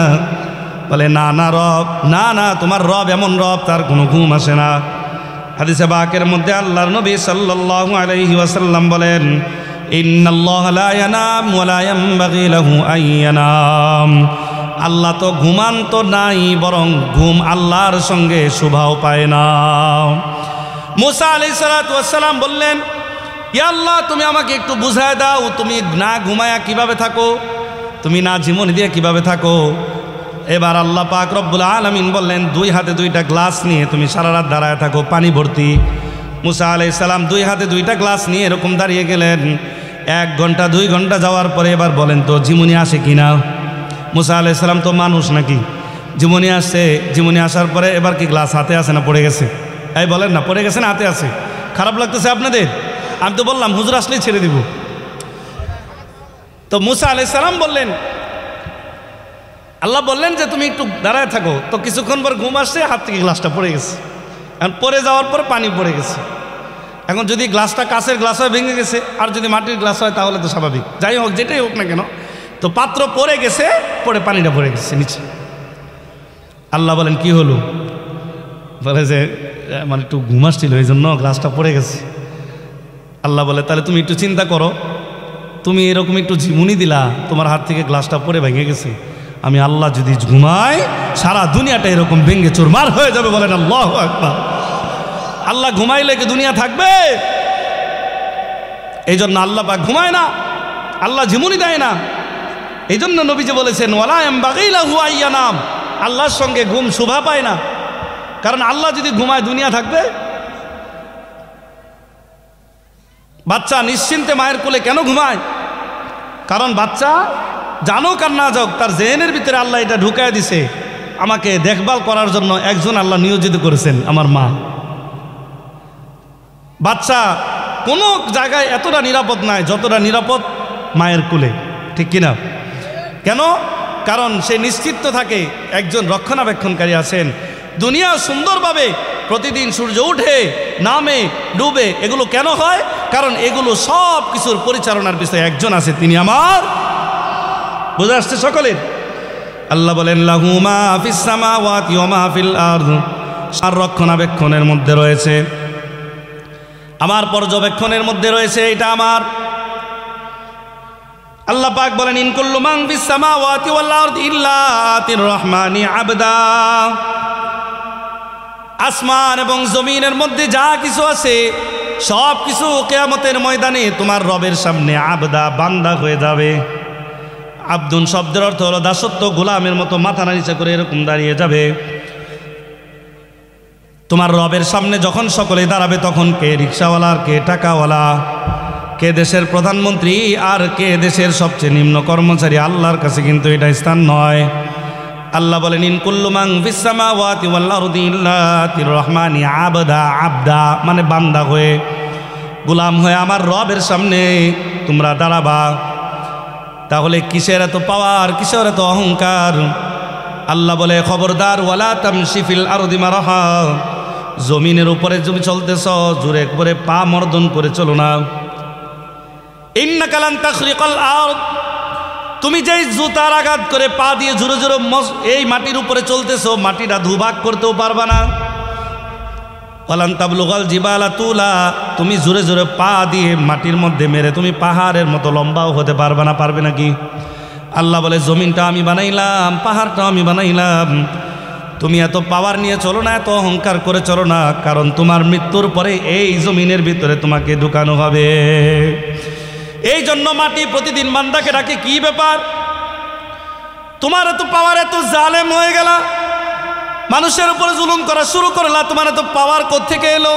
বলে না না রব, না না, তোমার রব এমন রব তার কোনো ঘুম আসে না। হাদিসে পাকের মধ্যে আল্লাহর নবী সাল্লাল্লাহু আলাইহি ওয়াসাল্লাম বলেন ইন্নাল্লাহা লা ইয়ানাম ওয়া লা ইয়ানবাগি লাহু আন ইয়ানাম। আল্লাহ তো ঘুমান তো নাই, বরং ঘুম আল্লাহর সঙ্গে শোভাও পায় না। মূসা আলাইহিস সালাতু ওয়াস সালাম বললেন ইয়া আল্লাহ তুমি আমাকে একটু বুঝায় দাও, তুমি না ঘুমায়া কিভাবে থাকো, তুমি না ঝিমুনি দিয়ে কিভাবে থাকো। এবার আল্লাহ পাক রব্বুল আলামিন বললেন 2 হাতে 2টা গ্লাস নিয়ে তুমি সারা রাত দাঁড়ায় থাকো পানি ভর্তি। মূসা আলাইহিস সালাম 2 হাতে 2টা গ্লাস নিয়ে এরকম দাঁড়িয়ে গেলেন। 1 ঘন্টা 2 ঘন্টা যাওয়ার পরে এবার বলেন তো ঝিমুনি আসে কিনা? মূসা আলাইহিস সালাম তো মানুষ নাকি? ঝিমুনি আসছে। ঝিমুনি আসার পরে এবার কি গ্লাস হাতে আছে না পড়ে গেছে? এই বলেন না, পড়ে গেছে না হাতে আছে? খারাপ লাগতেছে আপনাদের? আমি তো বললাম হুজুর আসলেই ছেড়ে দিব। তো মূসা আলাইহিস সালাম বললেন, আল্লাহ বললেন যে তুমি একটু দাঁড়ায় থাকো। তো কিছুক্ষণ পর ঘুম আসছে, হাত থেকে গ্লাসটা পড়ে গেছে। এখন পড়ে যাওয়ার পর পানি পড়ে গেছে। এখন যদি গ্লাসটা কাঁচের গ্লাস হয় ভেঙে গেছে, আর যদি মাটির গ্লাস হয় তাহলে তো স্বাভাবিক। যাই হোক, যেটাই হোক না কেন, তো পাত্র পড়ে গেছে, পড়ে পানিটা পড়ে গেছে নিচে। আল্লাহ বলেন কি হলো? বলে যে মানে একটু ঘুম আসছিল এই জন্য গ্লাসটা পড়ে গেছে। আল্লাহ বলে তাহলে তুমি একটু চিন্তা করো, তুমি এরকম একটু ঝিমুনি দিলা, তোমার হাত থেকে গ্লাসটা পড়ে ভেঙে গেছে। আমি আল্লাহ যদি ঘুমাই সারা দুনিয়াটা এরকম ভেঙে চুরমার হয়ে যাবে। বলেন আল্লাহু আকবার। আল্লাহ ঘুমাইলে কি দুনিয়া থাকবে? এই জন্য আল্লাহ পাক ঘুমায় না, আল্লাহ ঝিমুনি দেয় না। এই জন্য নবীজি বলেছেন ওয়ালা ইয়ানবাগি লাহু আন ইয়ানাম। আল্লাহর সঙ্গে ঘুম শোভা পায় না, কারণ আল্লাহ যদি ঘুমায় দুনিয়া থাকবে? বাচ্চা নিশ্চিন্তে মায়ের কোলে কেন ঘুমায়? কারণ বাচ্চা জানুক আর না যাক, তার জেহেনের ভিতরে আল্লাহ এটা ঢুকায় দিছে, আমাকে দেখভাল করার জন্য একজন আল্লাহ নিয়োজিত করেছেন, আমার মা। বাচ্চা কোনো জায়গায় এতটা নিরাপদ নাই যতটা নিরাপদ মায়ের কোলে, ঠিক কিনা? কেন? কারণ সে নিশ্চিত থাকে একজন রক্ষণাবেক্ষণকারী আছেন। দুনিয়া সুন্দরভাবে প্রতিদিন সূর্য উঠে নামে ডুবে, এগুলো কেন হয়? কারণ এগুলো সব কিছুর পরিচালনার বিষয়ে একজন আছে, তিনি আমার। বুঝে আসছে সকলের? আল্লাহ বলেন লাহু মা ফিস সামাওয়াতি ওয়া মা ফিল আরদ, আর রক্ষণাবেক্ষণের মধ্যে রয়েছে, আমার পর্যবেক্ষণের মধ্যে রয়েছে, এটা আমার। আল্লাহ পাক বলেন ইন কুল্লু মান ফিস সামাওয়াতি ওয়াল আরদি ইল্লা আতির রহমানি আবদা, আসমান এবং জমিনের মধ্যে যা কিছু আছে সব কিছু কিয়ামতের ময়দানে তোমার রবের সামনে আবদা, বান্দা হয়ে যাবে। আব্দুন শব্দের অর্থ হলো দাসত্ব, গোলামের মতো মাথা নিচে করে এরকম দাঁড়িয়ে যাবে। তোমার রবের সামনে যখন সকলে দাঁড়াবে তখন কে রিক্সাওয়ালা, আর কে টাকাওয়ালা, কে দেশের প্রধানমন্ত্রী, আর কে দেশের সবচেয়ে নিম্ন কর্মচারী, আল্লাহর কাছে কিন্তু এটা স্থান নয়। আল্লাহ বলেন ইন কুল্লু মান ফিস সামাওয়াতি ওয়াল আরদি ইল্লা আতির রহমানি আবদা, আবদা মানে বান্দা হয়ে, গোলাম হয়ে আমার রবের সামনে তোমরা দাঁড়াবা। তাহলে কিসের এত পাওয়ার, কিসের এত অহংকার? আল্লাহ বলে খবরদার ওয়ালা তামশি ফিল আরদি মারহা, জমিনের উপরে তুমি চলতেছ জোরে করে পা মর্দন করে চলো না। ইন্নাকা লান তাখরিকাল আরদ, তুমি যেই জুতার আঘাত করে পা দিয়ে জোরে জোরে এই মাটির উপরে চলতেছো, মাটিটা দুভাগ করতেও পারবা না। ওয়ালান তাবলুগাল জিবালা তুলা, তুমি জোরে জোরে পা দিয়ে মাটির মধ্যে মেরে তুমি পাহাড়ের মতো লম্বাও হতে পারবা না। পারবে নাকি? আল্লাহ বলে জমিনটা আমি বানাইলাম, পাহাড়টা আমি বানাইলাম, তুমি এত পাওয়ার নিয়ে চলো না, এত অহংকার করে চলো না, কারণ তোমার মৃত্যুর পরে এই জমিনের ভিতরে তোমাকে ঢুকানো হবে। এই জন্য মাটি প্রতিদিন বান্দাকে ডাকে, কি ব্যাপার তোমার এত পাওয়ার, এত জালেম হয়ে গেল, মানুষের উপরে জুলুম করা শুরু করলা, তোমার এত পাওয়ার কোত্থেকে এলো?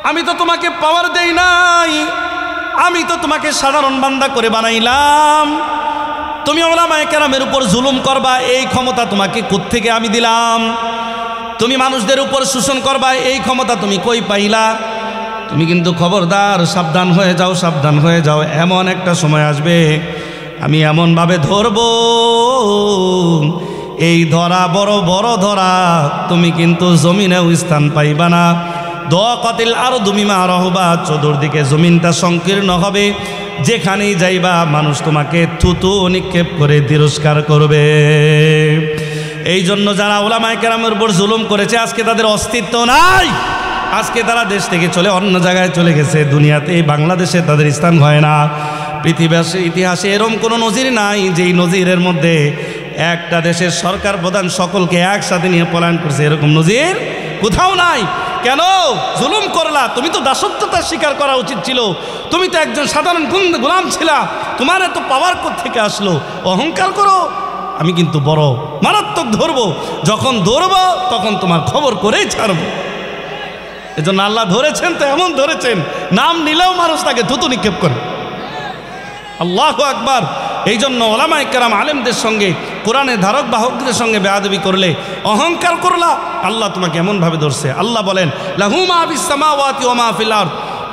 আমি তো তোমাকে পাওয়ার দেই নাই, আমি তো তোমাকে সাধারণ বান্দা করে বানাইলাম, তুমি উলামায়ে কেরামের উপর জুলুম করবা, এই ক্ষমতা তোমাকে কোত্থেকে আমি দিলাম? তুমি মানুষদের উপর শোষণ করবা, এই ক্ষমতা তুমি কই পাইলা? তুমি কিন্তু খবরদার, সাবধান হয়ে যাও, সাবধান হয়ে যাও, এমন একটা সময় আসবে আমি এমনভাবে ধরব, এই ধরা বড় বড় ধরা, তুমি কিন্তু জমিনেও স্থান পাইবা না। দোয়াকাতিল আরদু বিমা রাহাবাত, চতুর্দিকে জমিনটা সংকীর্ণ হবে, যেখানেই যাইবা মানুষ তোমাকে থুতু নিক্ষেপ করে তিরস্কার করবে। এই জন্য যারা উলামায়ে কেরামের উপর জুলুম করেছে আজকে তাদের অস্তিত্ব নাই, আজকে তারা দেশ থেকে চলে অন্য জায়গায় চলে গেছে, দুনিয়াতে বাংলাদেশে তাদের স্থান হয় না। পৃথিবীর ইতিহাসে এরকম কোনো নজির নাই যেই নজিরের মধ্যে একটা দেশের সরকার প্রধান সকলকে একসাথে নিয়ে পলায়ন করছে, এরকম নজির কোথাও নাই। কেন জুলুম করলা? তুমি তো দাসত্বতা স্বীকার করা উচিত ছিল, তুমি তো একজন সাধারণ গোলাম ছিলা, তোমার এত পাওয়ার কোত্থেকে আসলো? অহংকার করো, আমি কিন্তু বড় মারাত্মক ধরবো, যখন ধরবো তখন তোমার খবর করেই ছাড়বো। এজন্য আল্লাহ ধরেছেন তো এমন ধরেছেন, নাম নিলেও মানুষ তাকে থুতু নিক্ষেপ করে। আল্লাহু আকবার। এই জন্য উলামায়ে কেরাম আলেমদের সঙ্গে, কোরআনের ধারক বাহকদের সঙ্গে বেয়াদবি করলে, অহংকার করলা, আল্লাহ তোমাকে এমনভাবে ধরছে। আল্লাহ বলেন লাহু মা ফিস সামাওয়াতি ওয়া মা ফিল আরদ,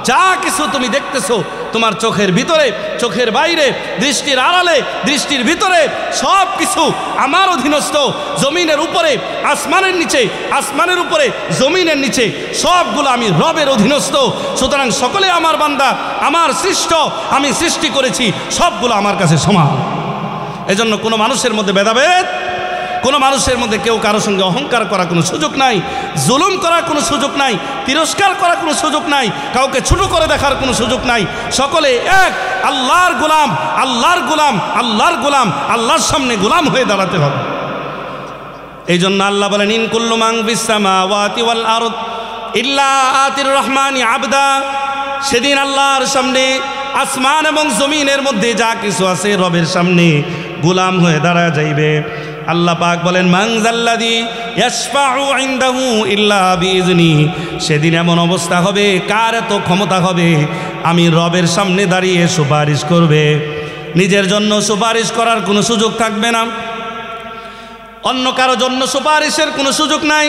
যা কিছু তুমি দেখতেছো তোমার চোখের ভিতরে, চোখের বাইরে, দৃষ্টির আড়ালে, দৃষ্টির ভিতরে, সব কিছু আমার অধীনস্থ। জমিনের উপরে, আসমানের নিচে, আসমানের উপরে, জমিনের নিচে, সবগুলো আমি রবের অধীনস্থ। সুতরাং সকলে আমার বান্দা, আমার সৃষ্ট, আমি সৃষ্টি করেছি, সবগুলো আমার কাছে সমান। এজন্য কোনো মানুষের মধ্যে ভেদাভেদ, কোনো মানুষের মধ্যে কেউ কারো সঙ্গে অহংকার করার কোনো সুযোগ নাই, জুলুম করার কোনো সুযোগ নাই, তিরস্কার করার কোনো সুযোগ নাই, কাউকে ছোট করে দেখার কোনো সুযোগ নাই। সকলে এক, আল্লাহর গোলাম, আল্লাহর গোলাম, আল্লাহর গোলাম, আল্লাহর সামনে গোলাম হয়ে দাঁড়াতে হবে। এই জন্য আল্লাহ বলেন ইন কুল্লু মান ফিস সামাওয়াতি ওয়াল আরদ ইল্লা আতির রহমানি আবদা, সেদিন আল্লাহর সামনে, আসমান এবং জমিনের মধ্যে যা কিছু আছে রবের সামনে গোলাম হয়ে দাঁড়া যাইবে। আল্লাহ পাক বলেন মান যাল্লাযী ইয়াশফাউ ইনদাহু ইল্লা বিইজনি, সেদিন এমন অবস্থা হবে, কার এত ক্ষমতা হবে, আমি রবের সামনে দাঁড়িয়ে সুপারিশ করবে, নিজের জন্য সুপারিশ করার কোনো সুযোগ থাকবে না, অন্য কারো জন্য সুপারিশের কোনো সুযোগ নাই।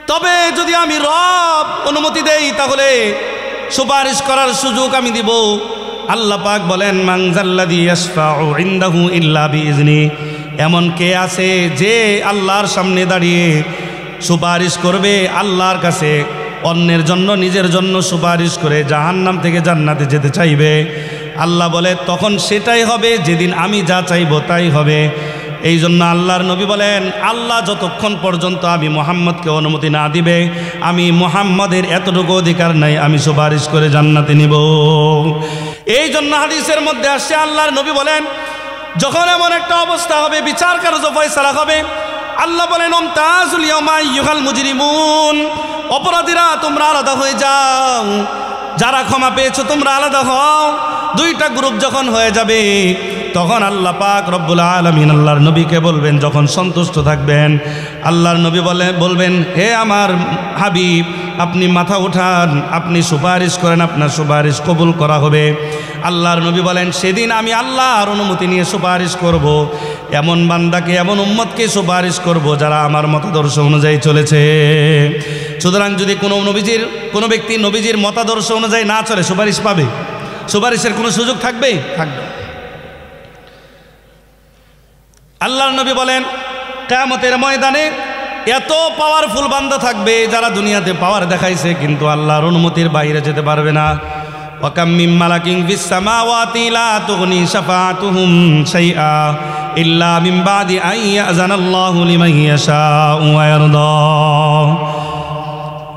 তবে যদি আমি রব অনুমতি দেই তাহলে সুপারিশ করার সুযোগ আমি দিব। আল্লাহ পাক বলেন মান যাল্লাযী ইয়াশফাউ ইনদাহু ইল্লা বিইজনি, এমন কে আছে যে আল্লাহর সামনে দাঁড়িয়ে সুপারিশ করবে আল্লাহর কাছে, অন্যের জন্য নিজের জন্য সুপারিশ করে জাহান্নাম থেকে জান্নাতে যেতে চাইবে। আল্লাহ বলে তখন সেটাই হবে যেদিন আমি যা চাইব তাই হবে। এই জন্য আল্লাহর নবী বলেন, আল্লাহ যতক্ষণ পর্যন্ত আমি মুহাম্মদকে অনুমতি না দিবে, আমি মুহাম্মদের এতটুকু অধিকার নাই আমি সুপারিশ করে জান্নাতে নিব। এই জন্য হাদিসের মধ্যে আসছে, আল্লাহর নবী বলেন যখন এমন একটা অবস্থা হবে, বিচার কার্য ফয়সালা হবে, আল্লাহ বলেন ওমতাজুল ইয়াওমা আইয়ুহাল মুজরিমুন, অপরাধীরা তোমরা আলাদা হয়ে যাও, যারা ক্ষমা পেয়েছো তোমরা আলাদা হও। দুইটা গ্রুপ যখন হয়ে যাবে তখন আল্লাহ পাক রব্বুল আলামিন আল্লাহর নবীকে বলবেন, যখন সন্তুষ্ট থাকবেন আল্লাহর নবী বলবেন হে আমার হাবিব, আপনি মাথা উঠান, আপনি সুপারিশ করেন, আপনার সুপারিশ কবুল করা হবে। আল্লাহর নবী বলেন সেদিন আমি আল্লাহর অনুমতি নিয়ে সুপারিশ করব, এমন বান্দাকে এমন উম্মতকে সুপারিশ করব যারা আমার মতাদর্শ অনুযায়ী চলেছে। সুতরাং যদি কোনো ব্যক্তি নবীজির মতাদর্শ অনুযায়ী না চলে, সুপারিশ পাবে? সুপারিশের কোনো সুযোগ থাকবে? থাকবে। আল্লাহর নবী বলেন কিয়ামতের ময়দানে এত পাওয়ারফুল বান্দা থাকবে যারা দুনিয়াতে পাওয়ার দেখাইছে কিন্তু আল্লাহর অনুমতির বাইরে যেতে পারবে না। ওয়াকাম মিন মালাকিন ফিস সামাওয়াতি লা তুগনি শাফাআতুহুম শাইআ ইল্লা মিন বাদি আন ইয়াযানাল্লাহু লিমান ইয়াশাউ ওয়া ইয়ারদা।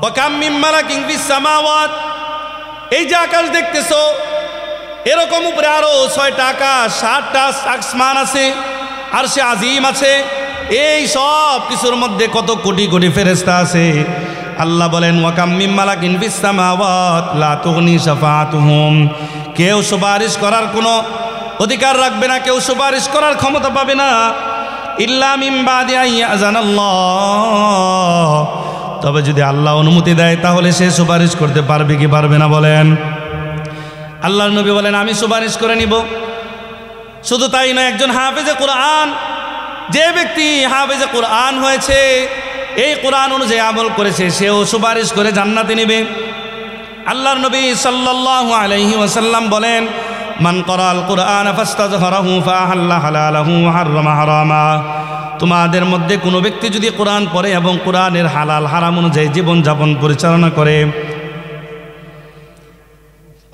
ওয়াকাম মিন মালাকিন ফিস সামাওয়াত, এই যে আকাশ দেখতেছো, এরকম উপরে আরো 6টা আকাশ, 7টা আসমান আছে, আরশে আজিম আছে, এই সব কিছুর মধ্যে কত কোটি কোটি ফেরেশতা আছে। আল্লাহ বলেন ওয়াকাম মিন মালাকিন ফিস সামাওয়াত লা তুগনি শাফাআতুহুম, কেউ সুপারিশ করার কোনো অধিকার রাখবে না, কেউ সুপারিশ করার ক্ষমতা পাবে না, ইল্লা মিন বাদি আন ইয়াযানাল্লাহ, তবে যদি আল্লাহ অনুমতি দেয় তাহলে সে সুপারিশ করতে পারবে কি পারবে না বলেন? আল্লাহর নবী বলেন আমি সুপারিশ করে নিব। শুধু তাই নয়, একজন হাফেজে কোরআন, যে ব্যক্তি হাফেজে কোরআন হয়েছে, এই কোরআন অনুযায়ী আমল করেছে, সেও সুপারিশ করে জান্নাতে নেবে। আল্লাহর নবী সাল্লাল্লাহু আলাইহি ওয়াসাল্লাম বলেন মান ক্বারাআল কুরআন ফাস্তাযহারাহু ফাআহাল্লা হালালাহু ওয়া হাররামা হারামা, তোমাদের মধ্যে কোনো ব্যক্তি যদি কোরআন পড়ে এবং কোরআনের হালাল হারাম অনুযায়ী জীবনযাপন পরিচালনা করে,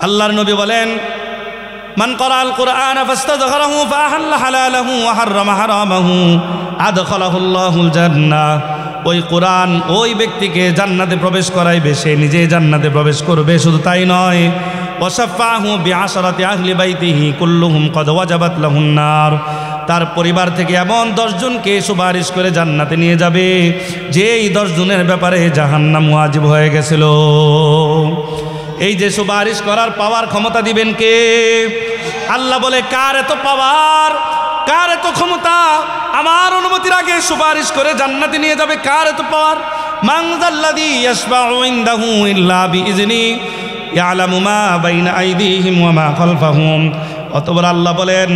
আল্লাহর নবী বলেন মান ক্বারাআল কুরআন ফাস্তাযহারাহু ফাআহাল্লা হালালাহু ওয়া হাররামা হারামাহু আদখালাহুল্লাহুল জান্নাহ, ওই কোরআন ওই ব্যক্তিকে জান্নাতে প্রবেশ করাইবে, সে নিজে জান্নাতে প্রবেশ করবে। শুধু তাই নয়, ওয়াশাফাহু বিআশরাতি আহলি বাইতিহি কুল্লুহুম ক্বাদ ওয়াজাবাত লাহুন নার, তার পরিবার থেকে এমন 10 জনকে সুপারিশ করে জান্নাতে নিয়ে যাবে যে এই 10 জনের ব্যাপারে জাহান্নাম ওয়াজিব হয়ে গেছিল। এই যে সুপারিশ করার পাওয়ার ক্ষমতা দিবেন কে? আল্লাহ বলে কার এত পাওয়ার, কার এত ক্ষমতা, আমার অনুমতির আগে সুপারিশ করে জান্নাতে নিয়ে যাবে? কার এত পাওয়ার? মান যাল্লাযী ইয়াশফাউ ইনদাহু ইল্লা বিইজনি ইয়ালামু মা বাইনা আইদিহিম ওয়া মা খালফাহুম। অতঃপর আল্লাহ বলেন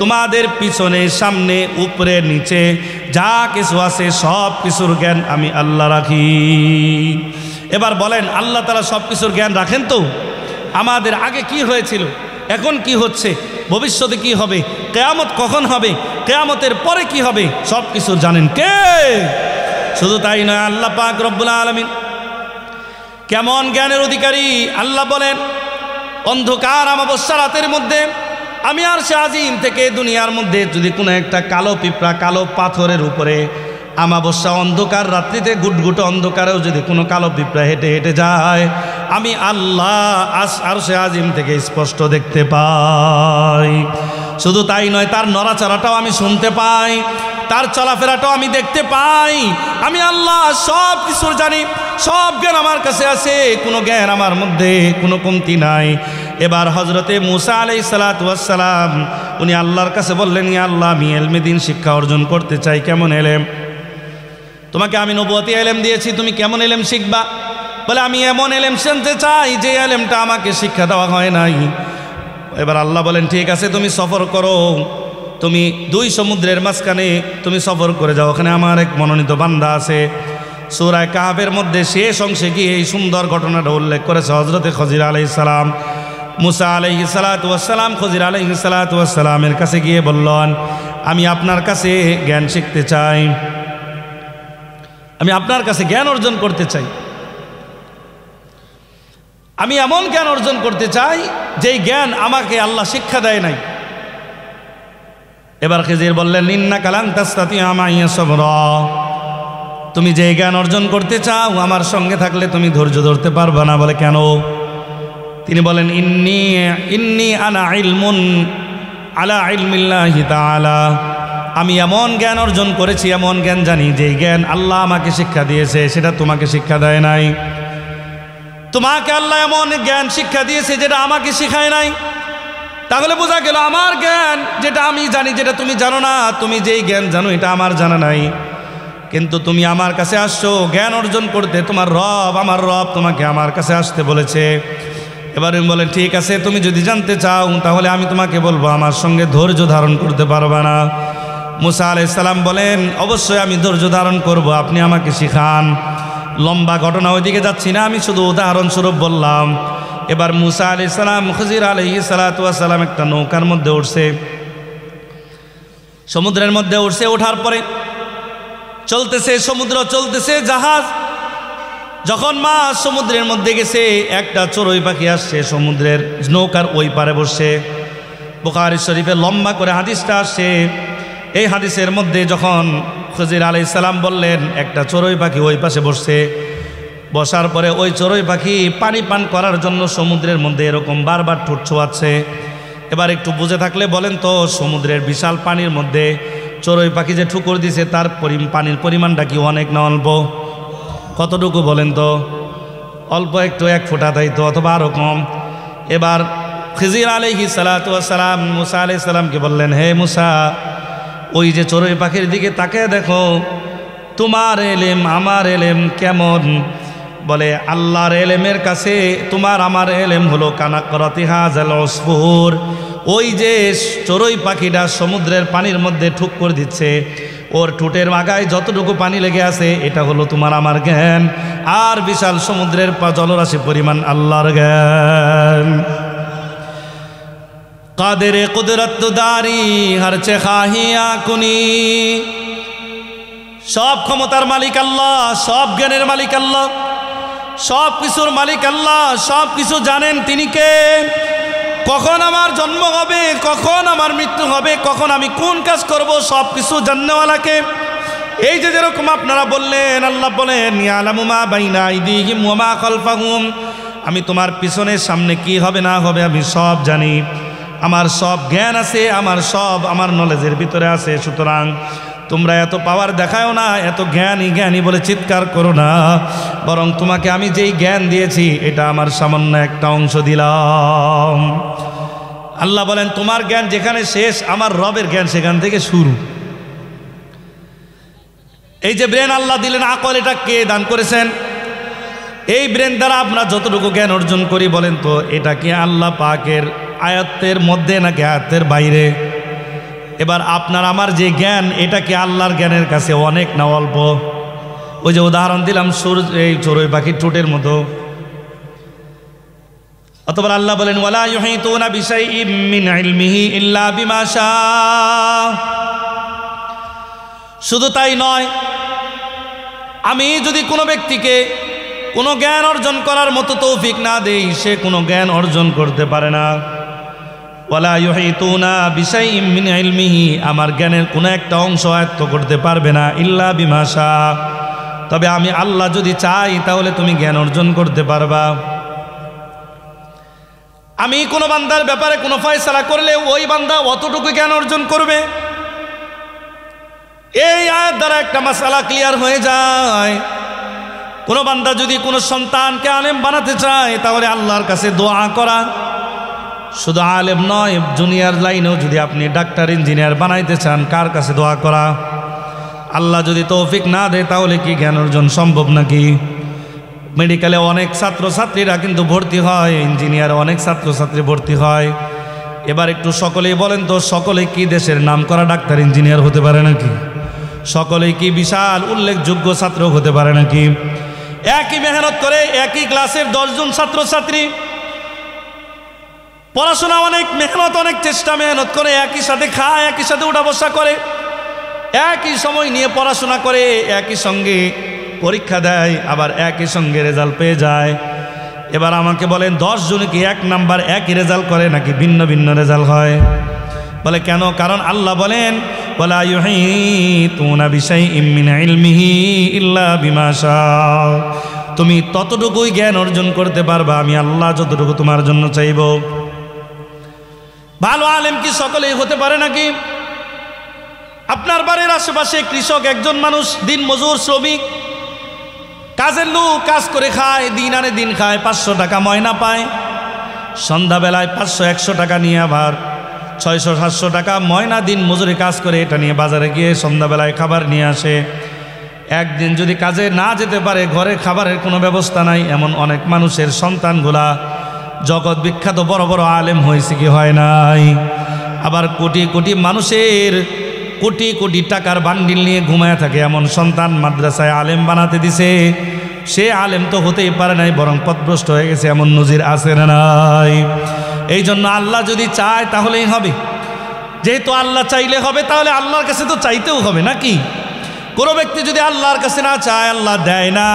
তোমাদের পিছনে সামনে উপরে নিচে যা কিছু আছে সব কিছুর জ্ঞান আমি আল্লাহ রাখি। এবার বলেন আল্লাহ তাআলা সব কিছুর জ্ঞান রাখেন তো? আমাদের আগে কি হয়েছিল, এখন কি হচ্ছে, ভবিষ্যতে কি হবে, কিয়ামত কখন হবে, কিয়ামতের পরে কি হবে, সব কিছু জানেন কে? শুধু তাই নয়, আল্লাহ পাক রব্বুল আলামিন কেমন জ্ঞানের অধিকারী। আল্লাহ বলেন অন্ধকার অমাবস্যা রাতের মধ্যে আমি আরশে আজিম থেকে দুনিয়ার মধ্যে যদি কোনো একটা কালো পিঁপড়া কালো পাথরের উপরে আমাবস্যা অন্ধকার রাত্রিতে গুটগুটো অন্ধকারেও যদি কোনো কালো পিঁপড়া হেঁটে হেঁটে যায়, আমি আল্লাহ আরশে আজিম থেকে স্পষ্ট দেখতে পাই। শুধু তাই নয়, তার নড়াচড়াটাও আমি শুনতে পাই, তার চলাফেরাটাও আমি দেখতে পাই। আমি আল্লাহ সব কিছুর জানি, সব জ্ঞান আমার কাছে আছে, কোনো জ্ঞান আমার মধ্যে কোনো কমতি নাই। এবার হজরতে মুসা আলাইহিস সালাতু ওয়াস সালাম উনি আল্লাহর কাছে বললেন, ইয়া আল্লাহ আমি ইলমে দ্বীন শিক্ষা অর্জন করতে চাই, কেমন ইলম? তোমাকে আমি নবুয়তি ইলম দিয়েছি, তুমি কেমন ইলম শিখবা? বলে আমি এমন ইলম শুনতে চাই যে ইলমটা আমাকে শিক্ষা দেওয়া হয় নাই। এবার আল্লাহ বলেন ঠিক আছে, তুমি সফর করো, তুমি 2 সমুদ্রের মাঝখানে তুমি সফর করে যাও, ওখানে আমার এক মনোনীত বান্দা আছে। সূরা কাহফের মধ্যে শেষ অংশে গিয়ে এই সুন্দর ঘটনাটা উল্লেখ করেছে। হযরতে খজির আলাইহিস সালাম মুসা আলাইহিস সালাতু ওয়াস সালাম খজির আলাইহিস সালাতু ওয়াস সালামের কাছে গিয়ে বললেন, আমি আপনার কাছে জ্ঞান শিখতে চাই। আমি আপনার কাছে জ্ঞান অর্জন করতে চাই, আমি এমন জ্ঞান অর্জন করতে চাই যেই জ্ঞান আমাকে আল্লাহ শিক্ষা দেয় নাই। এবার খিজির বললেন, ইন্নাকা লান তাসতাতিআ মাইয়া সাবরা, তুমি যে জ্ঞান অর্জন করতে চাও আমার সঙ্গে থাকলে তুমি ধৈর্য ধরতে পারবে না। বলে কেন? তিনি বলেন, ইন্নি আনা ইলমুন আলা ইলমিল্লাহি তাআলা, আমি এমন জ্ঞান অর্জন করেছি, এমন জ্ঞান জানি যে জ্ঞান আল্লাহ আমাকে শিক্ষা দিয়েছে, সেটা তোমাকে শিক্ষা দেয় নাই। তোমাকে আল্লাহ এমন জ্ঞান শিক্ষা দিয়েছে যেটা আমাকে শিখায় নাই। তাহলে বোঝা গেল আমার জ্ঞান যেটা আমি জানি, যেটা তুমি জানো না, তুমি যেই জ্ঞান জানো এটা আমার জানা নাই। কিন্তু তুমি আমার কাছে আসছো জ্ঞান অর্জন করতে, তোমার রব, আমার রব তোমাকে আমার কাছে আসতে বলেছে। এবারে বলেন, ঠিক আছে, তুমি যদি জানতে চাও তাহলে আমি তোমাকে বলবো, আমার সঙ্গে ধৈর্য ধারণ করতে পারবে না? মুসা আলাইহিস সালাম বলেন, অবশ্যই আমি ধৈর্য ধারণ করব, আপনি আমাকে শিখান। লম্বা ঘটনা ওইদিকে যাচ্ছি না, আমি শুধু উদাহরণস্বরূপ বললাম। এবার মুসা আলাইহিস সালাম, খিজির আলাইহিস সালাতু ওয়াস সালাম একটা নৌকার মধ্যে উঠছে, সমুদ্রের মধ্যে উঠছে। ওঠার পরে চলতেছে সমুদ্র, চলতেছে জাহাজ। যখন মাছ সমুদ্রের মধ্যে গেছে, একটা চড়ুই পাখি আসছে সমুদ্রের নৌকার ওই পারে বসে। বুখারী শরীফে লম্বা করে হাদিসটা আসছে। এই হাদিসের মধ্যে যখন খিজির আলাইহিস সালাম বললেন, একটা চড়ুই পাখি ওই পাশে বসছে, বসার পরে ওই চড়ুই পাখি পানি পান করার জন্য সমুদ্রের মধ্যে এরকম বারবার ঠোঁট ছোঁয়াচ্ছে। এবার একটু বুঝে থাকলে বলেন তো, সমুদ্রের বিশাল পানির মধ্যে চড়ুই পাখি যে ঠুকুর দিছে তার পানির পরিমাণটা কি অনেক না অল্প? কতটুকু বলেন তো? অল্প একটু, 1 ফোঁটা, তাই তো, অথবা আরও কম। এবার খিজির আলাইহিস সালাতু ওয়াস সালাম মুসা আলাইহিস সালামকে বললেন, হে মুসা, ওই যে চড়ুই পাখির দিকে তাকিয়ে দেখো, তোমার এলেম আমার এলেম কেমন? বলে, আল্লাহর এলেমের কাছে তোমার আমার এলেম হলো কানাকরাতি হাযাল উসফুর। ওই যে চড়ুই পাখিটা সমুদ্রের পানির মধ্যে ঠুক করে দিচ্ছে, ওর ঠোঁটের মাগায় যতটুকু পানি লেগে আছে এটা হলো তোমার আমার জ্ঞান, আর বিশাল সমুদ্রের জলরাশি পরিমাণ আল্লাহর জ্ঞান। কাদের কুদরত দারি হর চে খাহিয়া কুনি, সব ক্ষমতার মালিক আল্লাহ, সব জ্ঞানের মালিক আল্লাহ, সব কিছুর মালিক আল্লাহ, সব কিছু জানেন তিনি কে। কখন আমার জন্ম হবে, কখন আমার মৃত্যু হবে, কখন আমি কোন কাজ করব, সব কিছু জাননেওয়ালাকে। এই যে যেরকম আপনারা বললেন, আল্লাহ বলেন, ইয়ালামু মা বাইনা আইদিহিম ওয়া মা খালফাহুম, আমি তোমার পিছনে সামনে কি হবে না হবে আমি সব জানি, আমার সব জ্ঞান আছে, আমার সব আমার নলেজের ভিতরে আছে। সুতরাং তোমরা এত পাওয়ার দেখাও না, এত জ্ঞানী জ্ঞানী বলে চিৎকার করো না, বরং তোমাকে আমি যেই জ্ঞান দিয়েছি এটা আমার সামান্য একটা অংশ দিলাম। আল্লাহ বলেন, তোমার জ্ঞান যেখানে শেষ, আমার রবের জ্ঞান সেখান থেকে শুরু। এই যে ব্রেন আল্লাহ দিলেন, আকল, এটা কে দান করেছেন? এই ব্রেন দ্বারা আমরা যতটুকু জ্ঞান অর্জন করি, বলেন তো এটা কি আল্লাহ পাকের আয়াতের মধ্যে নাকি আয়াতের বাইরে? এবার আপনার আমার যে জ্ঞান, এটা কি আল্লাহর জ্ঞানের কাছে অনেক না অল্প? ওই যে উদাহরণ দিলাম এই চড়ুই পাখির ঠোঁটের মতো। অতঃপর আল্লাহ বলেন, ওয়ালা ইউহিতুনা বিশাইইম মিন ইলমিহি ইল্লা বিমা শাআ। শুধু তাই নয়, আমি যদি কোনো ব্যক্তিকে কোনো জ্ঞান অর্জন করার মতো তৌফিক না দেই, সে কোনো জ্ঞান অর্জন করতে পারে না। ওয়ালা ইউহিতুনা বিশাইইম মিন ইলমিহি, আমার জ্ঞানের কোনো একটা অংশ আয়ত্ত করতে পারবে না, ইল্লা বিমা শাআ, তবে আমি আল্লাহ যদি চাই তাহলে তুমি জ্ঞান অর্জন করতে পারবা। আমি কোনো বান্দার ব্যাপারে কোনো ফয়সালা করলে ওই বান্দা অতটুকু জ্ঞান অর্জন করবে। এই আয়াত দ্বারা একটা মাসালা ক্লিয়ার হয়ে যায়। কোনো বান্দা যদি কোনো সন্তানকে আলেম বানাতে চায় তাহলে আল্লাহর কাছে দোয়া করা। শুধু আলেম নয়, জুনিয়র লাইনেও যদি আপনি ডাক্তার ইঞ্জিনিয়ার বানাইতে চান, কার কাছে দোয়া করা? আল্লাহ যদি তৌফিক না দেয় তাহলে কি জ্ঞান অর্জন সম্ভব নাকি? মেডিকেলে অনেক ছাত্রছাত্রীরা কিন্তু ভর্তি হয়, ইঞ্জিনিয়ারে অনেক ছাত্রছাত্রী ভর্তি হয়। এবার একটু সকলেই বলেন তো, সকলে কি দেশের নাম করা ডাক্তার ইঞ্জিনিয়ার হতে পারে নাকি? সকলেই কি বিশাল উল্লেখযোগ্য ছাত্র হতে পারে নাকি? একই মেহনত করে, একই ক্লাসের 10 জন ছাত্রছাত্রী পড়াশোনা, অনেক মেহনত, অনেক চেষ্টা মেহনত করে, একই সাথে খায়, একই সাথে উঠা বসা করে, একই সময় নিয়ে পড়াশোনা করে, একই সঙ্গে পরীক্ষা দেয়, আবার একই সঙ্গে রেজাল্ট পেয়ে যায়। এবার আমাকে বলেন 10 জন কি এক নাম্বার একই রেজাল্ট করে নাকি ভিন্ন ভিন্ন রেজাল্ট হয়? বলে কেন? কারণ আল্লাহ বলেন ওয়ালা ইউহিতুনা বিশাইইম মিন ইলমিহি ইল্লা বিমা শাআ। তুমি ততটুকুই জ্ঞান অর্জন করতে পারবা আমি আল্লাহ যতটুকু তোমার জন্য চাইব। ভালো আলেম কি সকলেই হতে পারে নাকি? আপনার বাড়ির আশেপাশে কৃষক একজন মানুষ, দিন মজুর শ্রমিক, কাজের লোক, কাজ করে খায়, দিন আনে দিন খায়, 500 টাকা ময়না পায়। সন্ধ্যাবেলায় 500-100 টাকা নিয়ে আবার 600-700 টাকা ময়না দিন মজুরি কাজ করে এটা নিয়ে বাজারে গিয়ে সন্ধ্যাবেলায় খাবার নিয়ে আসে। একদিন যদি কাজে না যেতে পারে, ঘরে খাবারের কোনো ব্যবস্থা নাই, এমন অনেক মানুষের সন্তানগুলা জগৎ বিখ্যাত বড় বড় আলেম হয়েছে কি হয় নাই? আবার কোটি কোটি মানুষের কোটি কোটি টাকার বান্ডিল নিয়ে ঘুমায় থাকে, এমন সন্তান মাদ্রাসায় আলেম বানাতে দিছে। সে আলেম তো হতেই পারে নাই, বরং পথভ্রষ্ট হয়ে গেছে, এমন নজির আছে না নাই? এই জন্য আল্লাহ যদি চায় তাহলেই হবে। যেহেতু আল্লাহ চাইলে হবে, তাহলে আল্লাহর কাছে তো চাইতেও হবে নাকি? কোনো ব্যক্তি যদি আল্লাহর কাছে না চায়, আল্লাহ দেয় না।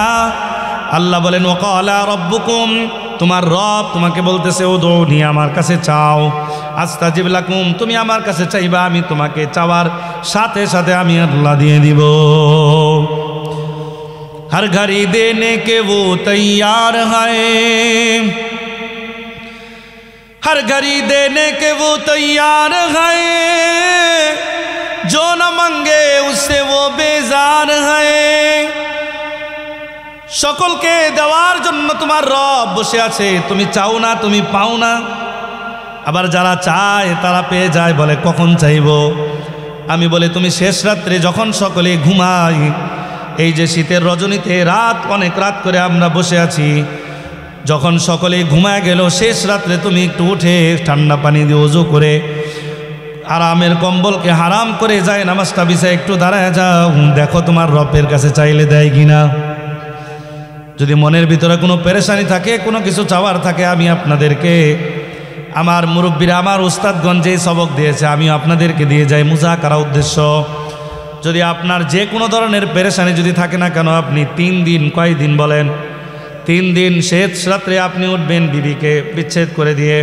আল্লাহ বলেন ওয়াকালা রাব্বুকুম, তোমার রব তোমাকে বলতেছে উদউনি, আমার কাছে চাও, আস্তাজিব লাকুম, তুমি আমার কাছে চাইবা, আমি তোমাকে চাওয়ার সাথে সাথে আমি আল্লাহ দিয়ে দিব। हर घड़ी देने के वो तैयार है, हर घड़ी देने के वो तैयार है, जो न मांगे उससे वो बेजार है। সকলকে দেওয়ার জন্য তোমার রব বসে আছে, তুমি চাও না, তুমি পাও না। আবার যারা চায় তারা পেয়ে যায়। বলে কখন চাইবো? আমি বলে তুমি শেষ রাত্রে যখন সকলে ঘুমায়, এই যে শীতের রজনীতে রাত, অনেক রাত করে আমরা বসে আছি, যখন সকলে ঘুমায় গেল, শেষ রাত্রে তুমি একটু উঠে ঠান্ডা পানি দিয়ে ওযু করে আরামের কম্বলকে হারাম করে যায় নামাজটা বিছায় একটু দাঁড়ায় যাও, দেখো তোমার রবের কাছে চাইলে দেয় কিনা। যদি মনের ভিতরে কোনো পেরেশানি থাকে, কোনো কিছু চাওয়ার থাকে, আমি আপনাদেরকে, আমার মুরব্বীরা, আমার উস্তাদগণ যে সবক দিয়েছে আমি আপনাদেরকে দিয়ে যাই মুযাকারা উদ্দেশ্য। যদি আপনার যে কোনো ধরনের পেরেশানি যদি থাকে না কেন, আপনি 3 দিন, কয় দিন বলেন? 3 দিন শেষ রাত্রে আপনি উঠবেন, বিবিকে বিচ্ছেদ করে দিয়ে,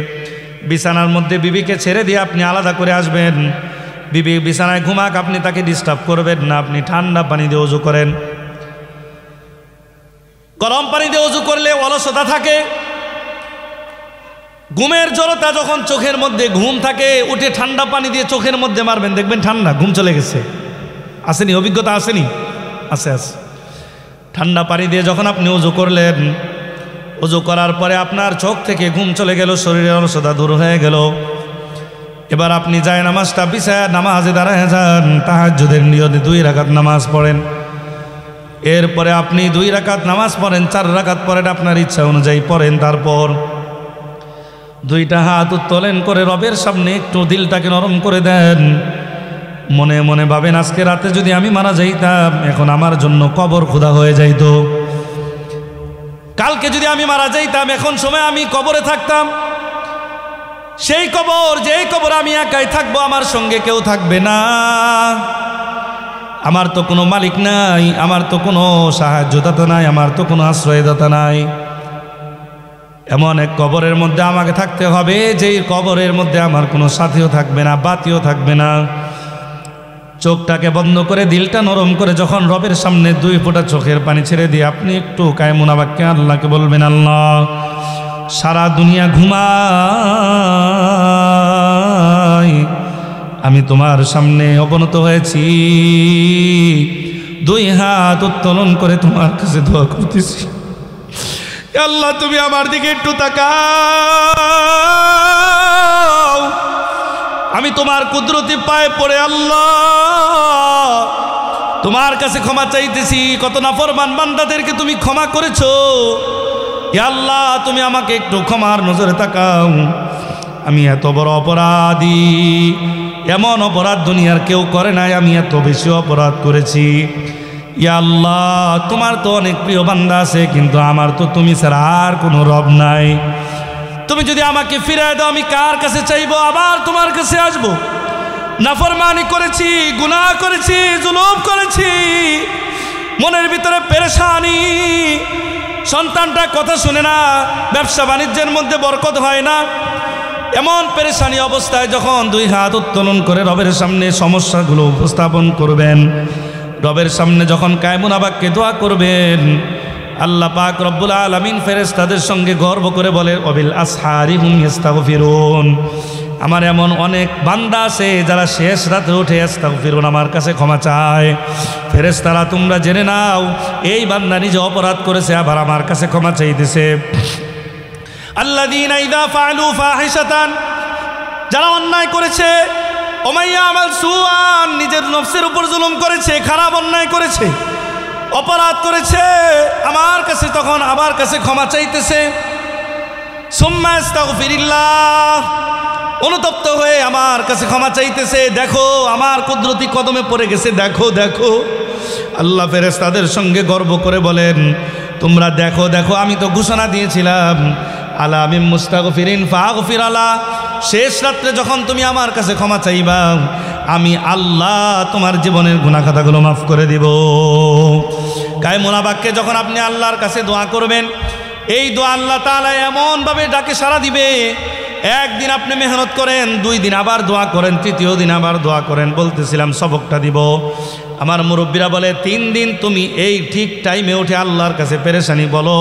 বিছানার মধ্যে বিবিকে ছেড়ে দিয়ে আপনি আলাদা করে আসবেন। বিবি বিছানায় ঘুমাক, আপনি তাকে ডিস্টার্ব করবেন না। আপনি ঠান্ডা পানি দিয়ে ওযু করেন। গরম পানি দিয়ে ওযু করলে অলসতা থাকে, ঘুমের জড়তা, যখন চোখের মধ্যে ঘুম থাকে, উঠে ঠান্ডা পানি দিয়ে চোখের মধ্যে মারবেন, দেখবেন ঠান্ডা ঘুম চলে গেছে। আসেনি? অভিজ্ঞতা আসেনি? আছে আছে। ঠান্ডা পানি দিয়ে যখন আপনি ওযু করলেন, ওযু করার পরে আপনার চোখ থেকে ঘুম চলে গেল, শরীরের অলসতা দূর হয়ে গেল। এবার আপনি যায় নামাজটা বিছায় নামাজে দাঁড়ায় যান, তাহাজ্জুদের নিয়তে 2 রাকাত নামাজ পড়েন। এরপরে আপনি 2 রাকাত নামাজ পড়েন, 4 রাকাত পড়েন, আপনার ইচ্ছা অনুযায়ী পড়েন। তারপর 2টা হাত উত্তোলন করে রবের সামনে একটু দিলটাকে নরম করে দেন। মনে মনে ভাবেন, আজকে রাতে যদি আমি মারা যাইতাম, এখন আমার জন্য কবর খোদা হয়ে যাইতো। কালকে যদি আমি মারা যাইতাম, এখন সময় আমি কবরে থাকতাম। সেই কবর, যেই কবর আমি একাই থাকবো, আমার সঙ্গে কেউ থাকবে না। আমার তো কোনো মালিক নাই, আমার তো কোনো সাহায্যদাতা নাই, আমার তো কোনো আশ্রয়দাতা নাই। এমন এক কবরের মধ্যে আমাকে থাকতে হবে, যেই কবরের মধ্যে আমার কোনো সাথীও থাকবে না, বাতিও থাকবে না। চোখটাকে বন্ধ করে, দিলটা নরম করে, যখন রবের সামনে 2 ফোঁটা চোখের পানি ছেড়ে দিয়ে আপনি একটু কায়মুনা বাক্যে আল্লাহকে বলবেন, আল্লাহ, সারা দুনিয়া ঘুমায়, আমি তোমার সামনে অবনত হয়েছি, 2 হাত উত্তোলন করে তোমার কাছে দোয়া করতেছি। আল্লাহ, তুমি আমার দিকে একটু তাকাও। আমি তোমার কুদরতি পায়ে পড়ে আল্লাহ তোমার কাছে ক্ষমা চাইতেছি। কত নাফরমান বান্দাদেরকে তুমি ক্ষমা করেছো। ইয়া আল্লাহ, তুমি আমাকে একটু ক্ষমার নজরে তাকাও। আমি এত বড় অপরাধী, এমন অপরাধ দুনিয়ার কেউ করে নাই, আমি এত বেশি অপরাধ করেছি। ইয়া আল্লাহ, তোমার তো অনেক প্রিয় বান্দা আছে, কিন্তু আমার তো তুমি ছাড়া আর কোনো রব নাই। তুমি যদি আমাকে ফিরায় দাও, আমি কার কাছে চাইবো? আবার তোমার কাছে আসবো। নাফরমানি করেছি, গুনাহ করেছি, জুলুম করেছি, মনের ভিতরে পেরেশানি, সন্তানটা কথা শুনে না, ব্যবসা বাণিজ্যের মধ্যে বরকত হয় না। এমন পেরেশানি অবস্থায় যখন দুই হাত উত্তোলন করে রবের সামনে সমস্যাগুলো উপস্থাপন করবেন, রবের সামনে যখন কায়মুনা বাক্যে দোয়া করবেন, আল্লাহ পাক রব্বুল আলামিন ফেরেশতাদের সঙ্গে গর্ব করে বলে ওয়াবিল আসহারি হুম ইস্তাগফিরুন। আমার এমন অনেক বান্দা আছে যারা শেষ রাতে উঠে ইস্তাগফিরুন, আমার কাছে ক্ষমা চায়। ফেরেশতারা তোমরা জেনে নাও, এই বান্দা নিজে অপরাধ করেছে আবার আমার কাছে ক্ষমা চাইতেছে। আল্লাযীনা ইযা ফাআলু ফাহিশাতান, যারা অন্যায় করেছে, ওমাইয়া আমাল সুআন, নিজের নফসের উপর জুলুম করেছে, খারাপ অন্যায় করেছে, অপরাধ করেছে, আমার কাছে তখন আমার কাছে ক্ষমা চাইতেছে। সুম্মা আস্তাগফিরিল্লাহ, অনুতপ্ত হয়ে আমার কাছে ক্ষমা চাইতেছে। দেখো আমার কুদরতি কদমে পড়ে গেছে, দেখো দেখো। আল্লাহ ফেরেশতাদের সঙ্গে গর্ব করে বলেন, তোমরা দেখো দেখো, আমি তো ঘোষণা দিয়েছিলাম আলা মিন মুস্তাগফিরিন ফাগফির আলা, শেষ রাত্রে যখন তুমি আমার কাছে ক্ষমা চাইবা, আমি আল্লাহ তোমার জীবনের গুনাহ খাতাগুলো মাফ করে দিব। কায়মুনা বাক্যে যখন আপনি আল্লাহর কাছে দোয়া করবেন, এই দোয়া আল্লাহ তাআলা এমনভাবে ডাকে সাড়া দিবে। একদিন আপনি মেহনত করেন, 2 দিন আবার দোয়া করেন, 3য় দিন আবার দোয়া করেন। বলতেছিলাম সবকটা দিব, আমার মুরব্বীরা বলে 3 দিন তুমি এই ঠিক টাইমে উঠে আল্লাহর কাছে পেরেশানি বলো,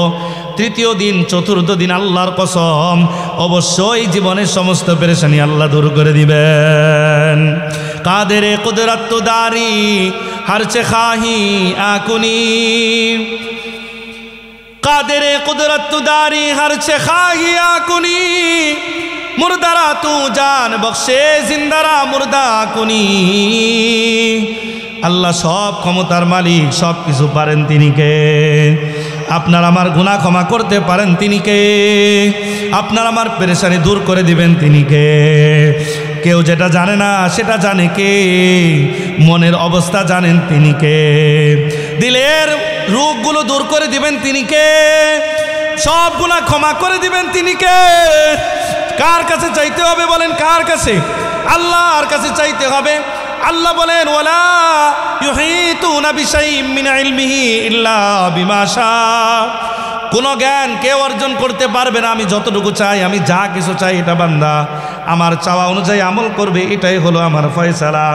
3য় দিন 4র্থ দিন আল্লাহর কসম অবশ্যই জীবনের সমস্ত পেরেশানি আল্লাহ দূর করে দিবেন। কাদেরে কুদরত দারি হরচে খাহি আকুনি, কাদেরে কুদরত দারি হরচে খাহি আকুনি, মুর্দারা তু জান বখশে জিন্দারা মুর্দা কুনি। আল্লাহ সব ক্ষমতার মালিক, সব কিছু পারেন তিনি কে? আপনার আমার গুনাহ ক্ষমা করতে পারেন তিনি কে? আপনার আমার পেরেশানি দূর করে দিবেন তিনি কে? কেউ যেটা জানে না সেটা জানে কে? মনের অবস্থা জানেন তিনি কে? দিলের রোগগুলো দূর করে দিবেন তিনি কে? সব গুনাহ ক্ষমা করে দিবেন তিনি কে? কার কাছে চাইতে হবে বলেন? কার কাছে? আল্লাহর কাছে চাইতে হবে। আল্লাহ বলেন ওয়ালা ইউহিতুনা বিশাইইম মিন ইলমিহি ইল্লা বিমা শা, কোনো জ্ঞান কেউ অর্জন করতে পারবে না আমি যতটুকু চাই। আমি যা কিছু চাই এটা বান্দা আমার চাওয়া অনুযায়ী আমল করবে, এটাই হলো আমার ফয়সালা।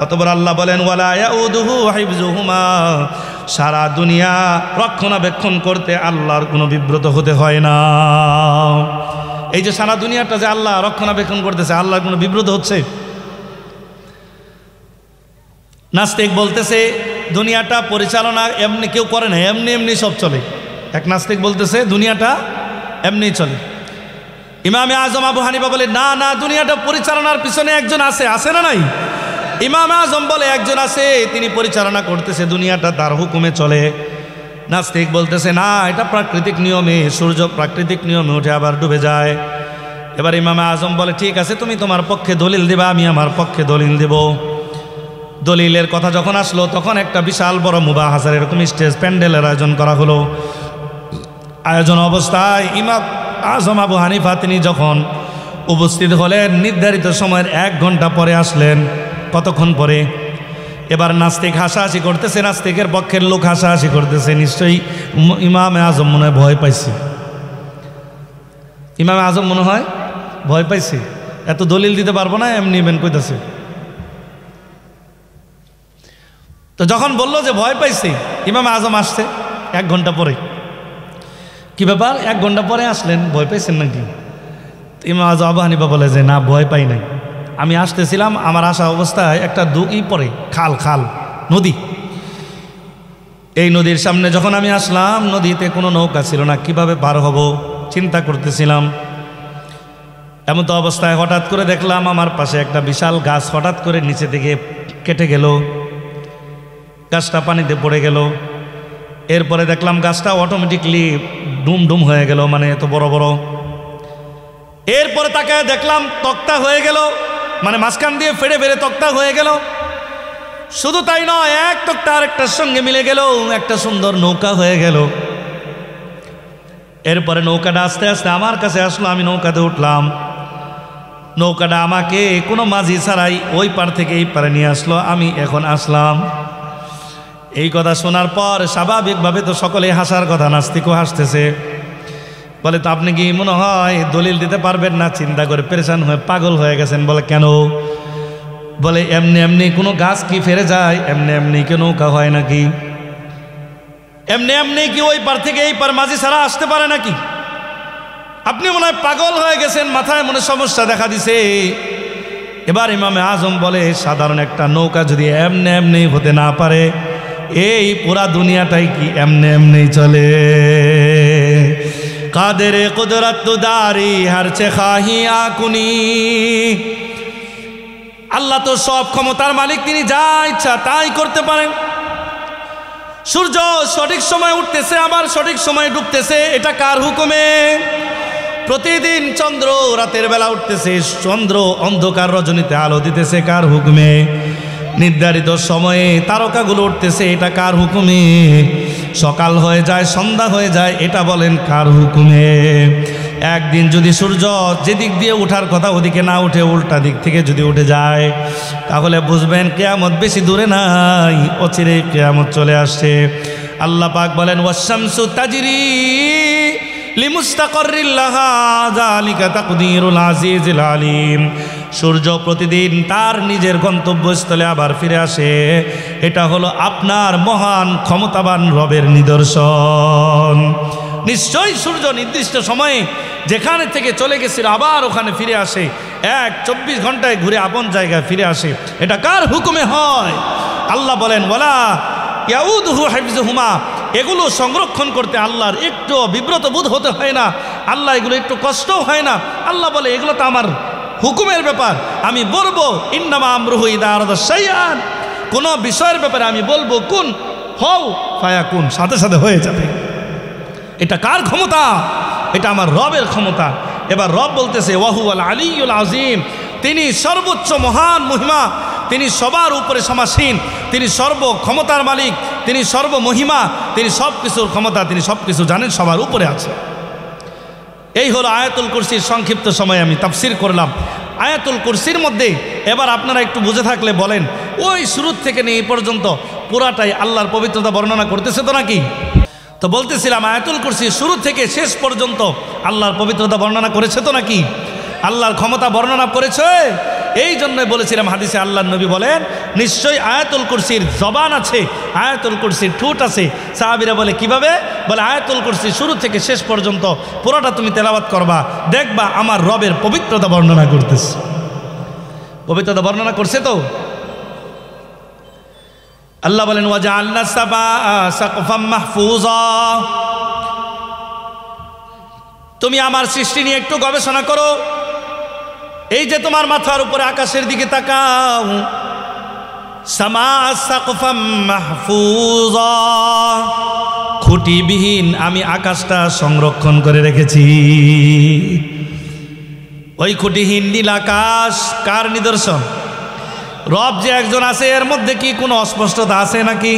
অতঃপর আল্লাহ বলেন ওয়ালা ইয়াউদুহু হিফযুহুমা, সারা দুনিয়া রক্ষণাবেক্ষণ করতে আল্লাহর কোনো বিব্রত হতে হয় না। এই যে সারা দুনিয়াটা যে আল্লাহ রক্ষণাবেক্ষণ করতেছে, আল্লাহর কোনো বিব্রত হচ্ছে? নাস্তিক বলতেছে দুনিয়াটা পরিচালনা এমনি কেউ করে না, এমনি এমনি সব চলে। এক নাস্তিক বলতেছে দুনিয়াটা এমনি চলে। ইমামে আজম আবু হানিফা বলে না না, দুনিয়াটা পরিচালনার পিছনে একজন আছে, আছে না নাই? ইমামে আজম বলে একজন আছে, তিনি পরিচালনা করতেছে, দুনিয়াটা তার হুকুমে চলে। নাস্তিক বলতেছে না, এটা প্রাকৃতিক নিয়মে, সূর্য প্রাকৃতিক নিয়মে উঠে আবার ডুবে যায়। এবার ইমামে আজম বলে ঠিক আছে, তুমি তোমার পক্ষে দলিল দিবা, আমি আমার পক্ষে দলিল দেব। দলিলের কথা যখন আসলো তখন একটা বিশাল বড় মুবাহাসার এরকম স্টেজ প্যান্ডেলের আয়োজন করা হলো। আয়োজন অবস্থায় ইমাম আজম আবু হানিফা তিনি যখন উপস্থিত হলেন, নির্ধারিত সময়ের 1 ঘন্টা পরে আসলেন। কতক্ষণ পরে? এবার নাস্তিক হাসাহাসি করতেছে, নাস্তিকের পক্ষের লোক হাসাহাসি করতেছে। নিশ্চয়ই ইমামে আজম মনে হয় ভয় পাইছে, ইমামে আজম মনে হয় ভয় পাইছে, এত দলিল দিতে পারবো না, এমনি ইভেন কইতেছে। তো যখন বললো যে ভয় পাইছে, ইমামে আজম আসছে 1 ঘন্টা পরে। কি ব্যাপার 1 ঘন্টা পরে আসলেন, ভয় পাইছেন নাকি? ইমাম আজম আবু হানিফা বলে যে না, ভয় পাই নাই, আমি আসতেছিলাম, আমার আসা অবস্থায় একটা পরে খাল নদী, এই নদীর সামনে যখন আমি আসলাম, নদীতে কোনো নৌকা ছিল না, কিভাবে পার হব চিন্তা করতেছিলাম। এমন তো অবস্থায় হঠাৎ করে দেখলাম আমার পাশে একটা বিশাল গাছ হঠাৎ করে নিচে থেকে কেটে গেল, গাছটা পানিতে পড়ে গেল। এরপরে দেখলাম গাছটা অটোমেটিকলি ডুম ডুম হয়ে গেল, মানে এত বড় বড়। এরপরে তাকে দেখলাম তক্তা হয়ে গেল, মানে মাঝখান দিয়ে ফেড়ে ফেড়ে তক্তা হয়ে গেল। শুধু তাই নয়, এক তক্তা আরেকটার সঙ্গে মিলে গেল, একটা সুন্দর নৌকা হয়ে গেল। এরপরে নৌকাটা আস্তে আস্তে আমার কাছে আসলো, আমি নৌকাতে উঠলাম। নৌকাটা আমাকে কোনো মাঝি ছাড়াই ওই পার থেকে এই পারে নিয়ে আসলো, আমি এখন আসলাম। এই কথা শোনার পর স্বাভাবিকভাবে তো সকলেই হাসার কথা, নাস্তিকও হাসতেছে। বলে তো আপনি কি মনে হয় দলিল দিতে পারবেন না? চিন্তা করে পেরেশান হয়ে পাগল হয়ে গেছেন। বলে কেন? বলে এমনি এমনি কোনো গাছ কি ফেরে যায়? এমনি এমনি কি নৌকা হয় নাকি? এমনি এমনি কি ওই পার থেকে এই পার মাঝি ছাড়া আসতে পারে নাকি? আপনি মনে হয় পাগল হয়ে গেছেন, মাথায় মনে সমস্যা দেখা দিছে। এবার ইমামে আজম বলে সাধারণ একটা নৌকা যদি এমনি এমনি হতে না পারে, এই পুরা দুনিয়াটাই কি এমনি এমনি চলে? কাদের কুদরত দারি হারচে খাহিয়া কুনি। আল্লাহ তো সব ক্ষমতার মালিক, তিনি যা ইচ্ছা তাই করতে পারেন। সূর্য সঠিক সময় উঠতেছে আবার সঠিক সময় ডুবতেছে, এটা কার হুকুমে? প্রতিদিন চন্দ্র রাতের বেলা উঠতেছে, চন্দ্র অন্ধকার রজনীতে আলো দিতেছে, কার হুকুমে? নির্ধারিত সময়ে তারকাগুলো উঠতেছে, এটা কার হুকুমে? সকাল হয়ে যায় সন্ধ্যা হয়ে যায়, এটা বলেন কার হুকুমে? একদিন যদি সূর্য যেদিক দিয়ে ওঠার কথা ওদিকে না উঠে উল্টা দিক থেকে যদি উঠে যায়, তাহলে বুঝবেন কিয়ামত বেশি দূরে নাই, অচিরে কিয়ামত চলে আসছে। আল্লাহ পাক বলেন ওয়াশ-শামসু তাজরি লিমুস্তাকাররিল লাহা যালিকা তাকদীরুল আজিজিল আলিম। সূর্য প্রতিদিন তার নিজের গন্তব্যস্থলে আবার ফিরে আসে, এটা হলো আপনার মহান ক্ষমতাবান রবের নিদর্শন। নিশ্চয়ই সূর্য নির্দিষ্ট সময়ে যেখানে থেকে চলে গেছিল আবার ওখানে ফিরে আসে, 24 ঘন্টায় ঘুরে আপন জায়গায় ফিরে আসে, এটা কার হুকুমে হয়? আল্লাহ বলেন ওয়ালা ইয়াউদুহু হিফযুহুমা, এগুলো সংরক্ষণ করতে আল্লাহর একটু বিব্রত বোধ হতে হয় না, আল্লাহ এগুলো একটু কষ্টও হয় না। আল্লাহ বলে এগুলো তো আমার হুকুমের ব্যাপার, আমি বলবো ইন্নামা আমরুহু ইযা আরাদা শাইআন, কোন বিষয়ের ব্যাপারে আমি বলবো কুন হও ফায়াকুন, সাথে সাথে হয়ে যাবে। এটা কার ক্ষমতা? এটা আমার রবের ক্ষমতা। এবার রব বলতেছে ওয়াহুয়াল আলিয়্যুল আযীম, তিনি সর্বোচ্চ মহান মহিমা, তিনি সবার উপরে সমাসীন, তিনি সর্ব ক্ষমতার মালিক, তিনি সর্বমহিমা, তিনি সব কিছুর ক্ষমতা, তিনি সব কিছু জানেন, সবার উপরে আছে। এই হলো আয়াতুল কুরসির সংক্ষিপ্ত সময় আমি তাফসীর করলাম। আয়াতুল কুরসির মধ্যে এবার আপনারা একটু বুঝে থাকলে বলেন, ওই শুরু থেকে নিয়ে এই পর্যন্ত পুরাটাই আল্লাহর পবিত্রতা বর্ণনা করতেছে তো নাকি? তো বলতেছিলাম আয়াতুল কুরসি শুরু থেকে শেষ পর্যন্ত আল্লাহর পবিত্রতা বর্ণনা করেছে তো নাকি? আল্লাহর ক্ষমতা বর্ণনা করেছে। এই জন্যই বলেছিলাম হাদিসে আল্লাহর নবী বলেন নিশ্চয়ই আয়াতুল কুরসির জবান আছে, আয়াতুল কুরসির ঠোঁট আছে। সাহাবীরা বলে কিভাবে? বলে আয়াতুল কুরসি শুরু থেকে শেষ পর্যন্ত পুরোটা তুমি তেলাওয়াত করবা, দেখবা আমার রবের পবিত্রতা বর্ণনা করতেছে। পবিত্রতা বর্ণনা করছে তো। আল্লাহ বলেন ওয়াজআলনা সাকফাম মাহফুজা, তুমি আমার সৃষ্টি নিয়ে একটু গবেষণা করো। এই যে তোমার মাথার উপরে আকাশের দিকে তাকাও, সামা সাকফাম মাহফুজা, খুঁটিবিহীন আমি আকাশটা সংরক্ষণ করে রেখেছি। ওই খুঁটিহীন নীল আকাশ কার নিদর্শন? রব যে একজন আছে, এর মধ্যে কি কোনো অস্পষ্টতা আছে নাকি?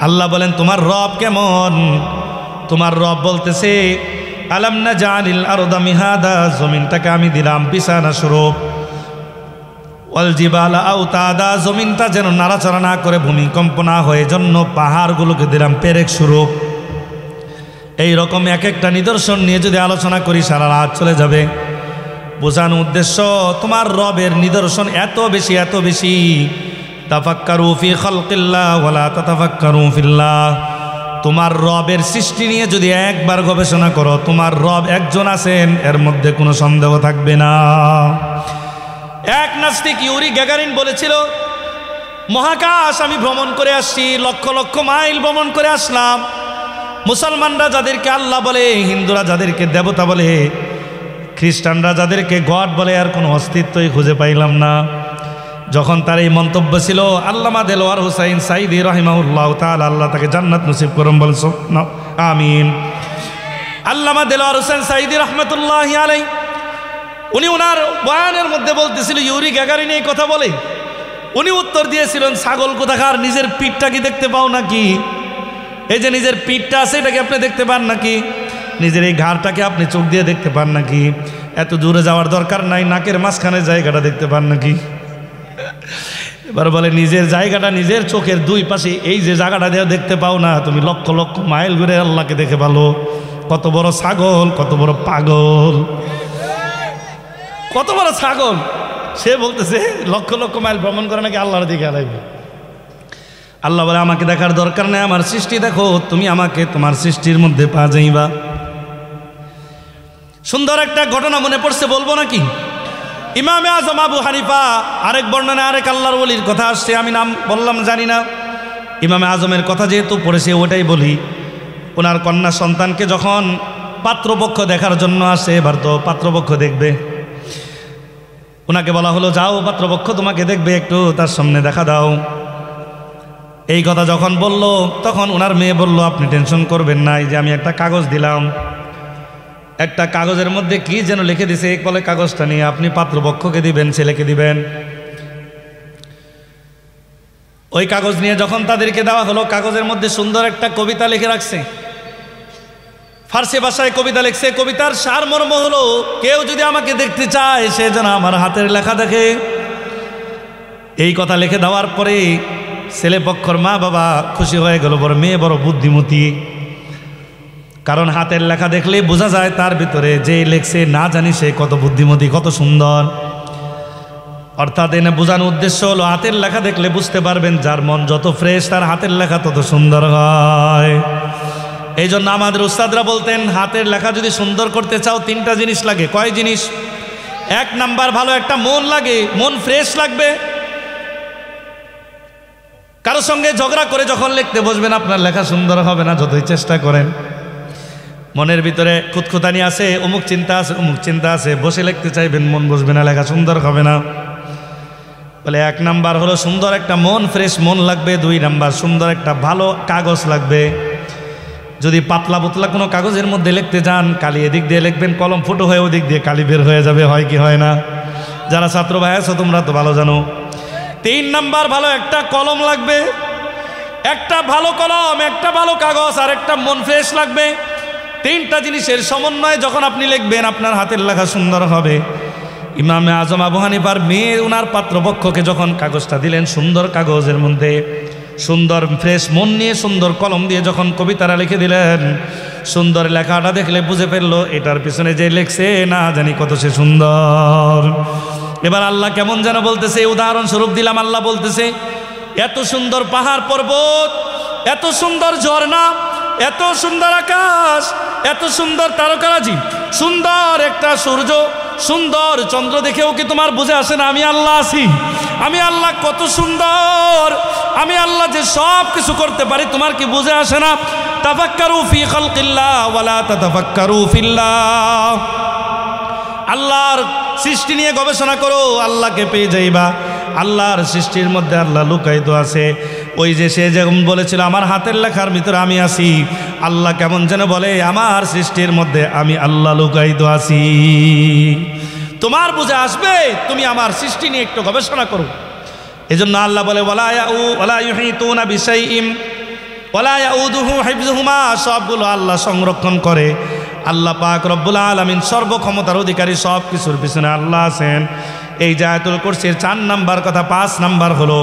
আল্লাহ বলেন তোমার রব কেমন? তোমার রব বলতেছে আলাম নাজআলিল আরদা মিহাদা, জমিনটাকে আমি দিলাম বিছানা স্বরূপ, ওয়াল জিবালা আওতাদা, জমিনটা যেন নাড়াচাড়া না করে ভূমিকম্প না হয় জন্য পাহাড়গুলোকে দিলাম পেরেক স্বরূপ। এই রকম এক একটা নিদর্শন নিয়ে যদি আলোচনা করি সারা রাত চলে যাবে। বোঝানো উদ্দেশ্য তোমার রবের নিদর্শন এত বেশি এত বেশি। তাফাক্কারু ফি খালকিল্লাহ ওয়ালা তাতাফাক্কারু ফিল্লাহ, তোমার রবের সৃষ্টি নিয়ে যদি একবার গবেষণা করো, তোমার রব একজন আছেন এর মধ্যে কোনো সন্দেহ থাকবে না। এক নাস্তিক ইউরি গ্যাগারিন বলেছিল মহাকাশ আমি ভ্রমণ করে আসছি, লক্ষ লক্ষ মাইল ভ্রমণ করে আসলাম। মুসলমানরা যাদেরকে আল্লাহ বলে, হিন্দুরা যাদেরকে দেবতা বলে, খ্রিস্টানরা যাদেরকে গড বলে, আর কোনো অস্তিত্বই খুঁজে পাইলাম না। যখন তার এই মন্তব্য ছিল, আল্লামা দেলোয়ার হুসাইন সাইদি রাহিমাহুল্লাহ তাআলা, আল্লাহ তাকে জান্নাত নসিব করুন, বলেন আমিন। আল্লামা দেলোয়ার হুসাইন সাইদি রহমতুল্লাহি আলাইহি উনি ওনার বয়ানের মধ্যে বলতেছিল ইউরি গ্যাগারিন এই কথা বলে, উনি উত্তর দিয়েছিলেন ছাগল কোথাকার, নিজের পিঠটা কি দেখতে পাও নাকি? এই যে নিজের পিঠটা আছে এটাকে আপনি দেখতে পান নাকি? নিজের এই ঘাড়টাকে আপনি চোখ দিয়ে দেখতে পান নাকি? এত দূরে যাওয়ার দরকার নাই, নাকের মাঝখানে জায়গাটা দেখতে পান নাকি? এবার বলে নিজের জায়গাটা নিজের চোখের দুই পাশে এই যে জায়গাটা দিয়ে দেখতে পাও না, তুমি লক্ষ লক্ষ মাইল ঘুরে আল্লাহকে দেখে ভালো। কত বড় ছাগল, কত বড় পাগল, কত বড় ছাগল। সে বলতেছে লক্ষ লক্ষ মাইল ভ্রমণ করে নাকি আল্লাহর দিকে আলাইবে। আল্লাহ বলে আমাকে দেখার দরকার নেই, আমার সৃষ্টি দেখো, তুমি আমাকে তোমার সৃষ্টির মধ্যে পা যাইবা। সুন্দর একটা ঘটনা মনে পড়ছে, বলবো নাকি? ইমামে আজম আবু হানিফা, আরেক বর্ণনা আরেক আল্লাহর ওলির কথা আসছে, আমি নাম বললাম জানি না। ইমামে আজমের কথা যেহেতু পড়েছে ওটাই বলি। ওনার কন্যা সন্তানকে যখন পাত্রপক্ষ দেখার জন্য আসে, এবার তো পাত্রপক্ষ দেখবে, ওনাকে বলা হলো যাও পাত্রপক্ষ তোমাকে দেখবে, একটু তার সামনে দেখা দাও। এই কথা যখন বলল তখন ওনার মেয়ে বলল আপনি টেনশন করবেন না, এই যে আমি একটা কাগজ দিলাম, একটা কাগজের মধ্যে কি যেন লিখে দিছে, এক বলে কাগজটা নিয়ে আপনি পাত্রপক্ষকে দিবেন, ছেলেকে দিবেন। ওই কাগজ নিয়ে যখন তাদেরকে দেওয়া হলো, কাগজের মধ্যে সুন্দর একটা কবিতা লিখে রাখছে, ফার্সি ভাষায় কবিতা লিখছে। কবিতার সারমর্ম হলো কেউ যদি আমাকে দেখতে চায় সে যেন আমার হাতের লেখা দেখে। এই কথা লিখে দেওয়ার পরে ছেলে পক্ষর মা বাবা খুশি হয়ে গেল, বড় মেয়ে বড় বুদ্ধিমতী, কারণ হাতের লেখা দেখলে বোঝা যায় তার ভিতরে যে লেখছে না জানি সে কত বুদ্ধিমতী, কত সুন্দর। অর্থাৎ এনে বোঝানোর উদ্দেশ্য হলো হাতের লেখা দেখলে বুঝতে পারবেন যার মন যত ফ্রেশ তার হাতের লেখা তত সুন্দর হয়। এই জন্য আমাদের উস্তাদরা বলতেন হাতের লেখা যদি সুন্দর করতে চাও তিনটা জিনিস লাগে। কয় জিনিস? এক নাম্বার ভালো একটা মন লাগে, মন ফ্রেশ লাগবে। কারোর সঙ্গে ঝগড়া করে যখন লিখতে বসবেন আপনার লেখা সুন্দর হবে না, যতই চেষ্টা করেন। মনের ভিতরে খুঁতখুঁতানি আছে, অমুক চিন্তা আছে, অমুক চিন্তা আছে, বসে লিখতে চাইবেন মন বসবে না, লেখা সুন্দর হবে না। বলে এক নাম্বার হলো সুন্দর একটা মন, ফ্রেশ মন লাগবে। দুই নাম্বার সুন্দর একটা ভালো কাগজ লাগবে। যদি পাতলা পুতলা কোনো কাগজের মধ্যে লিখতে যান, কালি এদিক দিয়ে লিখবেন, কলম ফুটো হয়ে ওদিক দিয়ে কালি বের হয়ে যাবে, হয় কি হয় না? যারা ছাত্র ভাই আছো তোমরা তো ভালো জানো। তিন নাম্বার ভালো একটা কলম লাগবে, একটা ভালো কলম, একটা ভালো কাগজ, আর একটা মন ফ্রেশ লাগবে। তিনটা জিনিসের সমন্বয়ে যখন আপনি লিখবেন আপনার হাতের লেখা সুন্দর হবে। ইমামে আজম আবু হানিফার মেয়ে ওনার পাত্রপক্ষকে যখন কাগজটা দিলেন, সুন্দর কাগজের মধ্যে সুন্দর ফ্রেশ মন নিয়ে সুন্দর কলম দিয়ে যখন কবিতাটা লিখে দিলেন, সুন্দর লেখাটা দেখলে বুঝে ফেললো এটার পিছনে যে লেখছে না জানি কত সে সুন্দর। এবার আল্লাহ কেমন যেন বলতেছে, উদাহরণস্বরূপ দিলাম, আল্লাহ বলতেছে এত সুন্দর পাহাড় পর্বত, এত সুন্দর ঝর্ণা, এত সুন্দর আকাশ, এত সুন্দর তারকারাজি, সুন্দর একটা সূর্য, সুন্দর চন্দ্র দেখেও কি তোমার বুঝে আসে না আমি আল্লাহ আছি? আমি আল্লাহ কত সুন্দর, আমি আল্লাহ যে সব কিছু করতে পারি, তোমার কি বুঝে আসে না? তাফাক্কারু ফি খালকিল্লাহ ওয়ালা তাতাফাক্কারু ফিল্লাহ। আল্লাহর সৃষ্টি নিয়ে গবেষণা করো, আল্লাহকে পেয়ে যাইবা। আল্লাহর সৃষ্টির মধ্যে আল্লাহ লুকায়িত আছে। ওই যে সে যেমন বলেছিল আমার হাতের লেখার ভিতরে আমি আছি, আল্লাহ কেমন যেন বলে আমার সৃষ্টির মধ্যে আমি আল্লাহ লুকায়িত আছি। তোমার বুঝে আসবে, তুমি আমার সৃষ্টি নিয়ে একটু গবেষণা করো। এজন্য আল্লাহ বলে ওয়ালা ইউহিতুনা বিশাইইন ওয়ালা ইয়াউদুহু হিফযুহুমা, সবগুলো আল্লাহ সংরক্ষণ করে। আল্লাহ পাক রব্বুল আলামিন সর্বক্ষমতার অধিকারী, সব কিছুর পিছনে আল্লাহ আছেন। এই যে আয়াতুল কুরসির 4 নাম্বার কথা, 5 নাম্বার হলো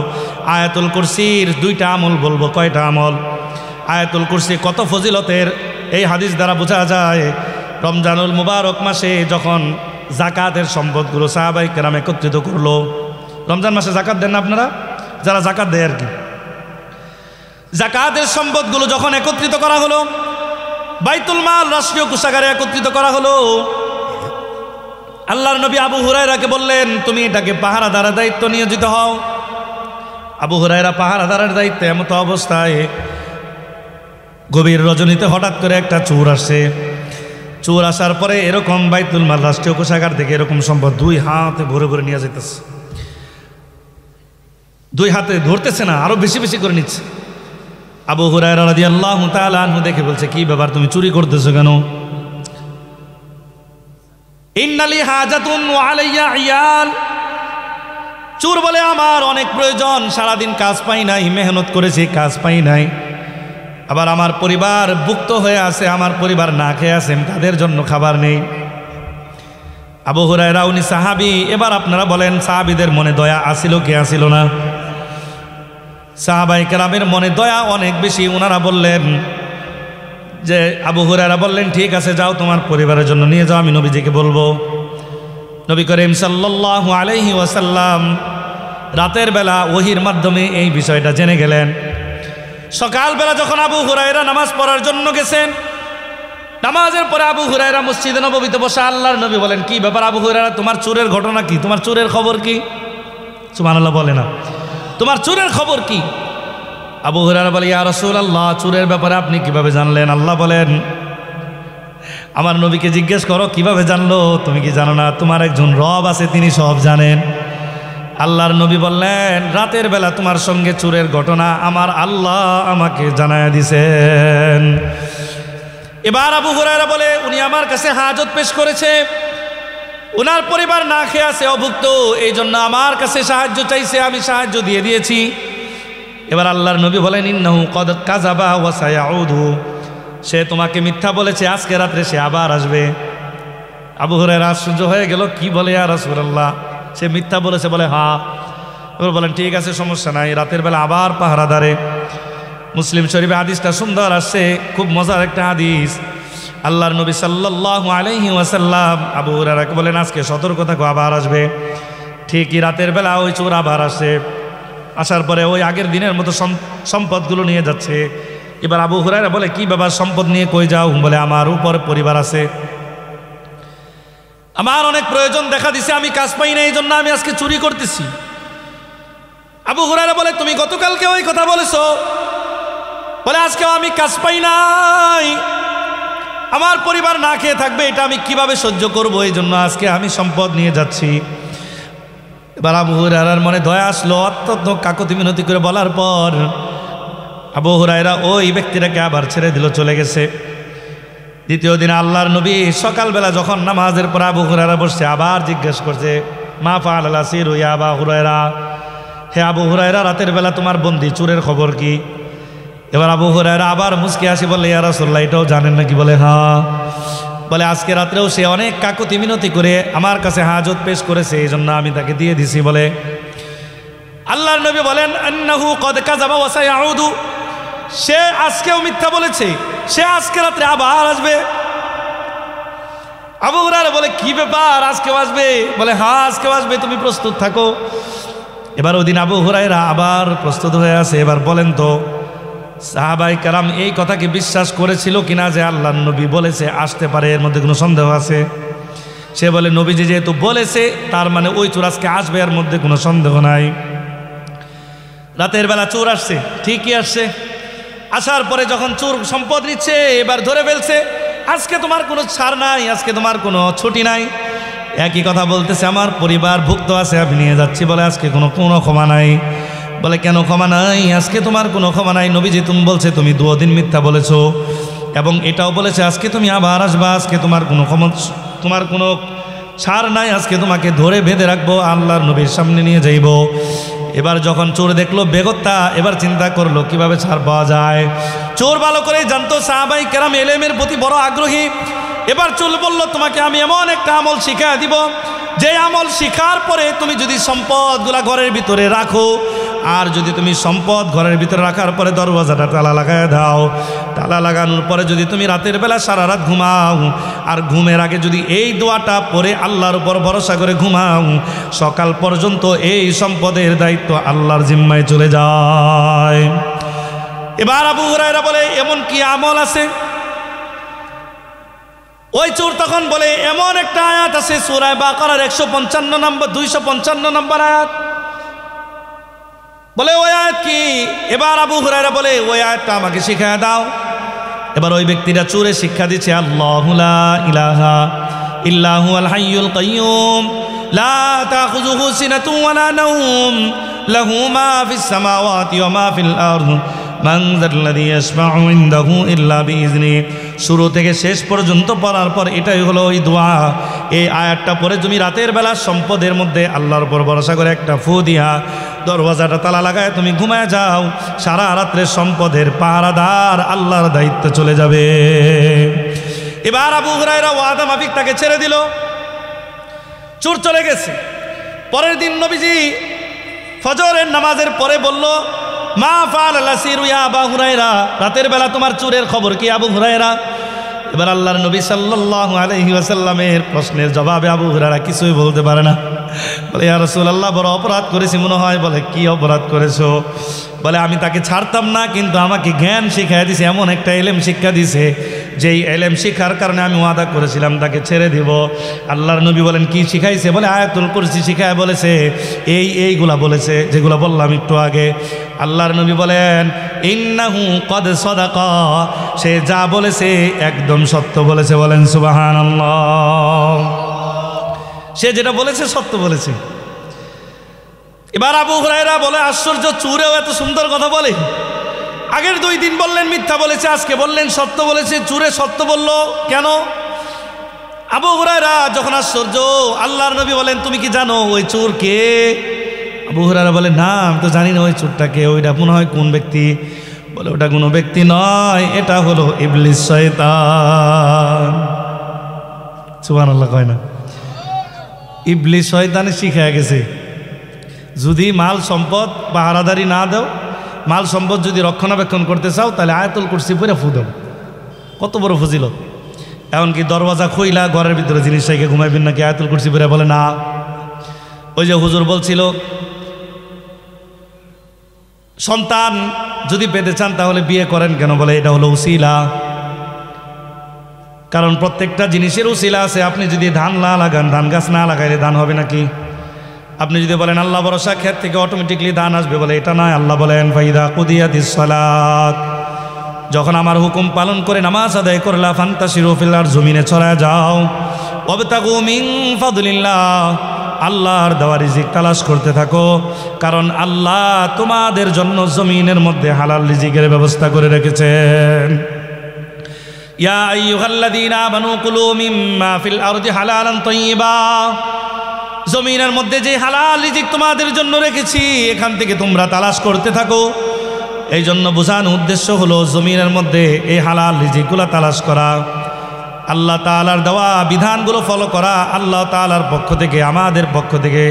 আয়াতুল কুরসির 2টা আমল বলবো। কয়টা আমল? আয়াতুল কুরসি কত ফজিলতের এই হাদিস দ্বারা বোঝা যায়। রমজানুল মুবারক মাসে যখন জাকাতের সম্পদগুলো সাহাবায়ে কেরাম একত্রিত করলো, রমজান মাসে জাকাত দেন না আপনারা? যারা জাকাত দেয় আর কি, জাকাতের সম্পদগুলো যখন একত্রিত করা হলো, বাইতুল মাল রাষ্ট্রীয় কোষাগারে একত্রিত করা হলো, আল্লাহর নবী আবু হুরায়রাকে বললেন তুমি এটাকে পাহারাদারের দায়িত্ব নিয়োজিত হও। আবু হুরায়রা পাহারাদারের দায়িত্বে এমতো অবস্থায় গভীর রজনীতে হঠাৎ করে একটা চোর আসে। চোর আসার পরে এরকম বাইতুল মাল রাষ্ট্রীয় কোষাগার থেকে এরকম সম্পদ 2 হাতে ভরে ভরে নিয়ে যেতেছে। 2 হাতে ধরতেছে না, আরো বেশি বেশি করে নিচ্ছে। আবু হুরায়রা রাদিয়াল্লাহু তাআলা আনহু দেখে বলছে কি ব্যাপার, তুমি চুরি করতেছো কেন? ইন্নালি হাজাতুন ওয়া আলাইয়া ইয়াল। চোর বলে আমার অনেক প্রয়োজন, সারাদিন কাজ পাই নাই, মেহনত করেছি কাজ পাই নাই, আবার আমার পরিবার ভুক্ত হয়ে আছে, আমার পরিবার না খেয়ে আছেন, তাদের জন্য খাবার নেই। আবু হুরায়রা উনি সাহাবী। এবার আপনারা বলেন সাহাবীদের মনে দয়া আসিল কি আসিল না? সাহাবায়ে কেরামের মনে দয়া অনেক বেশি। ওনারা বললেন যে, আবু হুরায়রা বললেন, ঠিক আছে যাও তোমার পরিবারের জন্য নিয়ে যাও, আমি নবীজিকে বলবো। নবী করিম সাল্লাল্লাহু আলাইহি ওয়াসাল্লাম রাতের বেলা ওহির মাধ্যমে এই বিষয়টা জেনে গেলেন। সকালবেলা যখন আবু হুরায়রা নামাজ পড়ার জন্য গেছেন, নামাজের পরে আবু হুরায়রা মসজিদে নববীতে বসে আল্লাহর নবী বলেন, কি ব্যাপার আবু হুরায়রা, তোমার চোরের ঘটনা কি? তোমার চোরের খবর কি? সুবহানাল্লাহ বলে না, তোমার চোরের খবর কি? আবু হুরায়রা বলে, ইয়া রাসূলুল্লাহ, চোরের ব্যাপারে আপনি কিভাবে জানলেন? আল্লাহ বলেন, আমার নবীকে জিজ্ঞেস করো কিভাবে জানলো। তুমি কি জানো না তোমার একজন রব আছে, তিনি সব জানেন। আল্লাহর নবী বললেন, রাতের বেলা তোমার সঙ্গে চোরের ঘটনা আমার আল্লাহ আমাকে জানায়া দিছেন। এবার আবু হুরায়রা বলে, উনি আমার কাছে হাজত পেশ করেছে, ওনার পরিবার না খেয়ে আছে, অভুক্ত, এই জন্য আমার কাছে সাহায্য চাইছে, আমি সাহায্য দিয়ে দিয়েছি। এবার আল্লাহর নবী বলেন, ইন্নাহু কদ কাযাবা ওয়া সায়াউদু, সে তোমাকে মিথ্যা বলেছে, আজকে রাত্রে সে আবার আসবে। আবু হুরায়রা আশ্চর্য হয়ে গেল, কি বলে ইয়া রাসূলুল্লাহ, সে মিথ্যা বলেছে? বলে হ্যাঁ। এবার বলেন, ঠিক আছে সমস্যা নাই, রাতের বেলা আবার পাহারাদারে। মুসলিম শরীফে হাদিসটা সুন্দর আসছে, খুব মজার একটা হাদিস। আল্লাহর নবী সাল্লাল্লাহু আলাইহি ওয়াসাল্লাম আবু হুরায়রাকে বলেন, আজকে সতর্ক থাকো, আবার আসবে। ঠিকই রাতের বেলা ওই চোর আবার আসে। আসার পরে ওই আগের দিনের মতো সম্পদগুলো নিয়ে যাচ্ছে। এবার আবু হুরায়রা বলে, কি ব্যাপার, সম্পদ নিয়ে কই যাও? বলে, আমার উপর পরিবার আছে, আমার অনেক প্রয়োজন দেখা দিছে, আমি কাজ পাই না, এই জন্য আমি আজকে চুরি করতেছি। আবু হুরায়রা বলে, তুমি গতকালকে ওই কথা বলেছো? বলে, আজকেও আমি কাজ পাই নাই, আমার পরিবার না খেয়ে থাকবে, এটা আমি কিভাবে সহ্য করব, এই জন্য আজকে আমি সম্পদ নিয়ে যাচ্ছি। এবার আবু হুরায়রার মনে দয়া আসলো, অত্যন্ত কাকুতি মিনতি করে বলার পর আবু হুরায়রা ওই ব্যক্তিটাকে আবার ছেড়ে দিল, চলে গেছে। দ্বিতীয় দিন আল্লাহর নবী সকালবেলা যখন নামাজের পর আবু হুরায়রা বসছে, আবার জিজ্ঞেস করছে, মা ফাআলাল আসিরু ইয়া আবা হুরায়রা, হে আবু হুরায়রা, রাতের বেলা তোমার বন্দী চোরের খবর কি? এবার আবু হুরায়রা আবার মুস্কি হাসি বললে, ইয়া রাসূলুল্লাহ, এটাও জানেন নাকি? বলে হ্যাঁ। বলে, আজকে রাত্রেও সে অনেক কাকুতি মিনতি করে আমার কাছে হাজত পেশ করেছে, এই জন্য আমি তাকে দিয়ে দিছি। বলে আল্লাহর নবী বলেন, আন্নাহু কদ কাযাবা ওয়া সায়াউদু, সে আজকেও মিথ্যা বলেছে, সে আজকে রাত্রে আবার আসবে। আবু হুরায়রা বলে, কি ব্যাপার, আজকেও আসবে? বলে হ্যাঁ, আজকেও আসবে, তুমি প্রস্তুত থাকো। এবার ওই দিন আবু হুরায়রা আবার প্রস্তুত হয়ে আছে। এবার বলেন তো, সাহাবায়ে কেরাম এই কথাকে বিশ্বাস করেছিল কিনা যে আল্লাহর নবী বলেছে আসতে পারে, এর মধ্যে কোনো সন্দেহ আছে? সে বলে, নবীজি যেহেতু বলেছে, তার মানে ওই চোর আজকে আসবে, এর মধ্যে কোনো সন্দেহ নাই। রাতের বেলা চোর আসছে, ঠিকই আসছে। আসার পরে যখন চোর সম্পদ নিচ্ছে, এবার ধরে ফেলছে, আজকে তোমার কোনো ছাড় নাই, আজকে তোমার কোনো ছুটি নাই। একই কথা বলতেছে, আমার পরিবার ভুক্ত আছে, আমি নিয়ে যাচ্ছি। বলে, আজকে কোনো ক্ষমা নাই। বলে, কেন ক্ষমা নাই? আজকে তোমার কোনো ক্ষমা নাই, নবীজি তুমি বলছে তুমি 2 দিন মিথ্যা বলেছো, এবং এটাও বলেছে আজকে তুমি আবার আসবা, আজকে তোমার কোনো ক্ষমা, তোমার কোনো ছাড় নাই, আজকে তোমাকে ধরে বেঁধে রাখবো, আল্লাহর নবীর সামনে নিয়ে যাইব। এবার যখন চোর দেখলো বেগত্তা, এবার চিন্তা করলো কিভাবে ছাড় পাওয়া যায়। চোর ভালো করে জানতো সাহাবায়ে কেরাম ইলমের প্রতি বড় আগ্রহী। এবার চোর বলল, তোমাকে আমি এমন একটা আমল শিখিয়ে দিব, যে আমল শিখার পরে তুমি যদি সম্পদগুলা ঘরের ভিতরে রাখো, আর যদি তুমি সম্পদ ঘরের ভিতরে রাখার পরে দরওয়াজাটা তালা লাগায় দাও, তালা লাগানোর পরে যদি তুমি রাতের বেলা সারা রাত ঘুমাও, আর ঘুমের আগে যদি এই দোয়াটা পরে আল্লাহর উপর ভরসা করে ঘুমাও, সকাল পর্যন্ত এই সম্পদের দায়িত্ব আল্লাহর জিম্মায় চলে যায়। এবার আবু হুরায়রা বলে, এমন কি আমল আছে? ওই চোর তখন বলে, এমন একটা আয়াত আছে সূরা বাকারার 155 নম্বর 255 নম্বর আয়াত। বলে, ওই আয়াত কি? এবার আবু হুরায়রা বলে, ওই আয়াতটা আমাকে শিখিয়ে দাও। এবার ওই ব্যক্তিটা চোরে শিক্ষা দিচ্ছে, আল্লাহু লা ইলাহা ইল্লা হুয়াল হাইয়ুল কাইয়্যুম লা তাখুযুহু সিনাতুন ওয়া লা নাওম লাহু মা ফিস সামাওয়াতি ওয়া মা ফিল আরদ মান যাল্লাযী ইয়াশফাউ ইনদাহু ইল্লা বিইজনি। শুরু থেকে শেষ পর্যন্ত পড়ার পর এটাই হলো ওই দোয়া। এই আয়াতটা পরে তুমি রাতের বেলা সম্পদের মধ্যে আল্লাহর উপর ভরসা করে একটা ফু দিয়া দরওয়াজাটা তালা লাগায় তুমি ঘুমায় যাও, সারা রাত্রে সম্পদের পাহারাদার আল্লাহর দায়িত্ব চলে যাবে। এবার আবু হুরায়রা ওয়াদা মাফিক তাকে ছেড়ে দিল, চোর চলে গেছে। পরের দিন নবীজি ফজরের নামাজের পরে বলল, মা ফাআলাল আসিরু ইয়া আবু হুরায়রা, রাতের বেলা তোমার চোরের খবর কি আবু হুরায়রা? এবার আল্লাহর নবী সাল্লাল্লাহু আলাইহি ওয়াসাল্লামের প্রশ্নের জবাবে আবু হুরায়রা কিছুই বলতে পারে না। বলে ইয়া রাসূলুল্লাহ, বড় অপরাধ করেছি মনে হয়। বলে কি অপরাধ করেছো? বলে আমি তাকে ছাড়তাম না, কিন্তু আমাকে জ্ঞান শিখাই দিছে, এমন একটা এলেম শিক্ষা দিছে যেই এলেম শিখার কারণে আমি ওয়াদা করেছিলাম তাকে ছেড়ে দিব। আল্লাহর নবী বলেন কি শিখাইছে? বলে আয়াতুল কুরসি শিখায় বলেছে, এইগুলা বলেছে যেগুলো বললাম একটু আগে। আল্লাহর নবী বলেন ইন্নাহু কদ সাদাকা, সে যা বলেছে একদম সত্য বলেছে। বলেন সুবহানাল্লাহ। সে যেটা বলেছে সত্য বলেছে। এবার আবু হুরায়রা বলে আশ্চর্য, চোরেও এত সুন্দর কথা বলে? আগের 2 দিন বললেন মিথ্যা বলেছে, আজকে বললেন সত্য বলেছে। চোরে সত্য বলল কেন? আবু হুরায়রা যখন আশ্চর্য, আল্লাহর নবী বলেন তুমি কি জানো ওই চোর কে? আবু হুরায়রা বলে না, আমি তো জানি না ওই চোরটা কে, ওইটা মনে হয় কোন ব্যক্তি। বলে ওটা কোনো ব্যক্তি নয়, এটা হলো ইবলিস শয়তান। সুবহানাল্লাহ কয় না? ইবলিস শয়তানে শিখে গেছে যদি মাল সম্পদ পাহারাদারি না দাও, মাল সম্পদ যদি রক্ষণাবেক্ষণ করতে চাও তাহলে আয়াতুল কুরসি পড়ে ফু দাও। কত বড় ফজিলত! এমনকি দরওয়াজা খুইলা ঘরের ভিতরে জিনিস রেখে ঘুমাইবেন নাকি আয়াতুল কুরসি পড়ে? বলে না। ওই যে হুজুর বলছিল সন্তান যদি পেতে চান তাহলে বিয়ে করেন কেন? বলে এটা হলো উসিলা, কারণ প্রত্যেকটা জিনিসের উসিলা আছে। আপনি যদি ধান না লাগান, ধান গাছ না লাগাইলে ধান হবে নাকি? আপনি যদি বলেন আল্লাহ ভরসা, ক্ষেত থেকে অটোমেটিকলি ধান আসবে, বলে এটা নয়। আল্লাহ বলেন ফাইদা কুদিয়াতিস সালাত, যখন আমার হুকুম পালন করে নামাজ আদায় করলা ফান্তাশিরু ফিল আরদি, জমিনে ছড়ায় যাও। ওয়াবতাগু মিন ফাদলিল্লাহ, আল্লাহর দেওয়া রিজিক তালাশ করতে থাকো, কারণ আল্লাহ তোমাদের জন্য জমিনের মধ্যে হালাল রিজিকের ব্যবস্থা করে রেখেছেন। ইয়া আইয়ুহাল্লাযীনা আমানু কুলু মিম্মা ফিল আরদি হালালান তাইয়্যিবা, জমিনের মধ্যে যে হালাল রিজিক তোমাদের জন্য রেখেছি এখান থেকে তোমরা তালাশ করতে থাকো। এই জন্য বোঝানোর উদ্দেশ্য হলো জমিনের মধ্যে এই হালাল রিজিকগুলো তালাশ করা, আল্লাহ তাআলার দেওয়া বিধানগুলো ফলো করা, আল্লাহ তাআলার পক্ষ থেকে আমাদের পক্ষ থেকে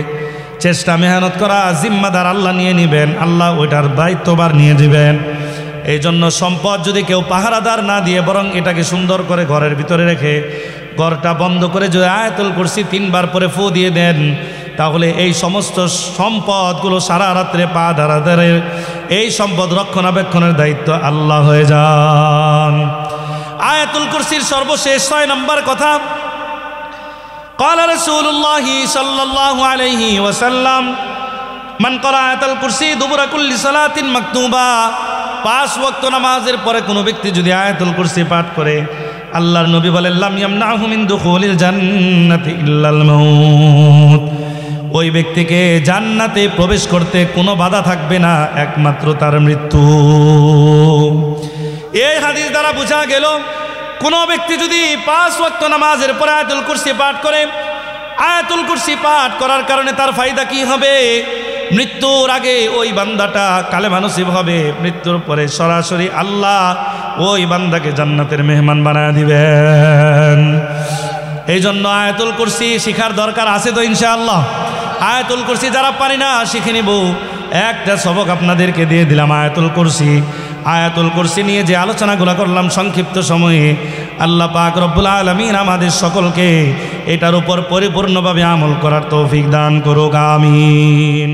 চেষ্টা মেহনত করা, জিম্মাদার আল্লাহ নিয়ে নেবেন, আল্লাহ ওইটার দায়িত্বভার নিয়ে দিবেন। এই জন্য সম্পদ যদি কেউ পাহারাদার না দিয়ে বরং এটাকে সুন্দর করে ঘরের ভিতরে রেখে ঘরটা বন্ধ করে যদি আয়াতুল কুরসি 3 বার পরে ফু দিয়ে দেন, তাহলে এই সমস্ত সম্পদগুলো সারা রাত্রে পা ধরা ধরে এই সম্পদ রক্ষণাবেক্ষণের দায়িত্ব আল্লাহ হয়ে যান। আয়াতুল কুরসির সর্বশেষ 6 নম্বর কথা, قال رسول الله صلى الله عليه وسلم من قرأ আয়াতুল কুরসি দুবুর কুল্লি সালাতিন মাকতুবা, 5 ওয়াক্ত নামাজের পরে কোনো ব্যক্তি যদি আয়াতুল কুরসি পাঠ করে, আল্লাহর নবী বলেন লাম ইয়ামনাহু মিন দুখুলিল জান্নাতি ইল্লাল মাউত, ওই ব্যক্তিকে জান্নাতে প্রবেশ করতে কোনো বাধা থাকবে না, একমাত্র তার মৃত্যু। এই হাদিস দ্বারা বোঝা গেল কোনো ব্যক্তি যদি 5 ওয়াক্ত নামাজের পরে আয়াতুল কুরসি পাঠ করে, আয়াতুল কুরসি পাঠ করার কারণে তার ফায়দা কি হবে? মৃত্যুর আগে ওই বান্দাটা কালেমা নসিব হবে, মৃত্যুর পরে সরাসরি আল্লাহ ওই বান্দাকে জান্নাতের মেহমান বানায় দিবেন। এই জন্য আয়াতুল কুরসি শিখার দরকার আছে তো ইনশাআল্লাহ। আয়াতুল কুরসি যারা পারি না শিখে নিব। একটা সবক আপনাদেরকে দিয়ে দিলাম আয়াতুল কুরসি। আয়াতুল কুরসি নিয়ে যে আলোচনাগুলো করলাম সংক্ষিপ্ত সময়ে, আল্লাহ পাক রব্বুল আলামিন আমাদের সকলকে এটার উপর পরিপূর্ণভাবে আমল করার তৌফিক দান করুক, আমিন।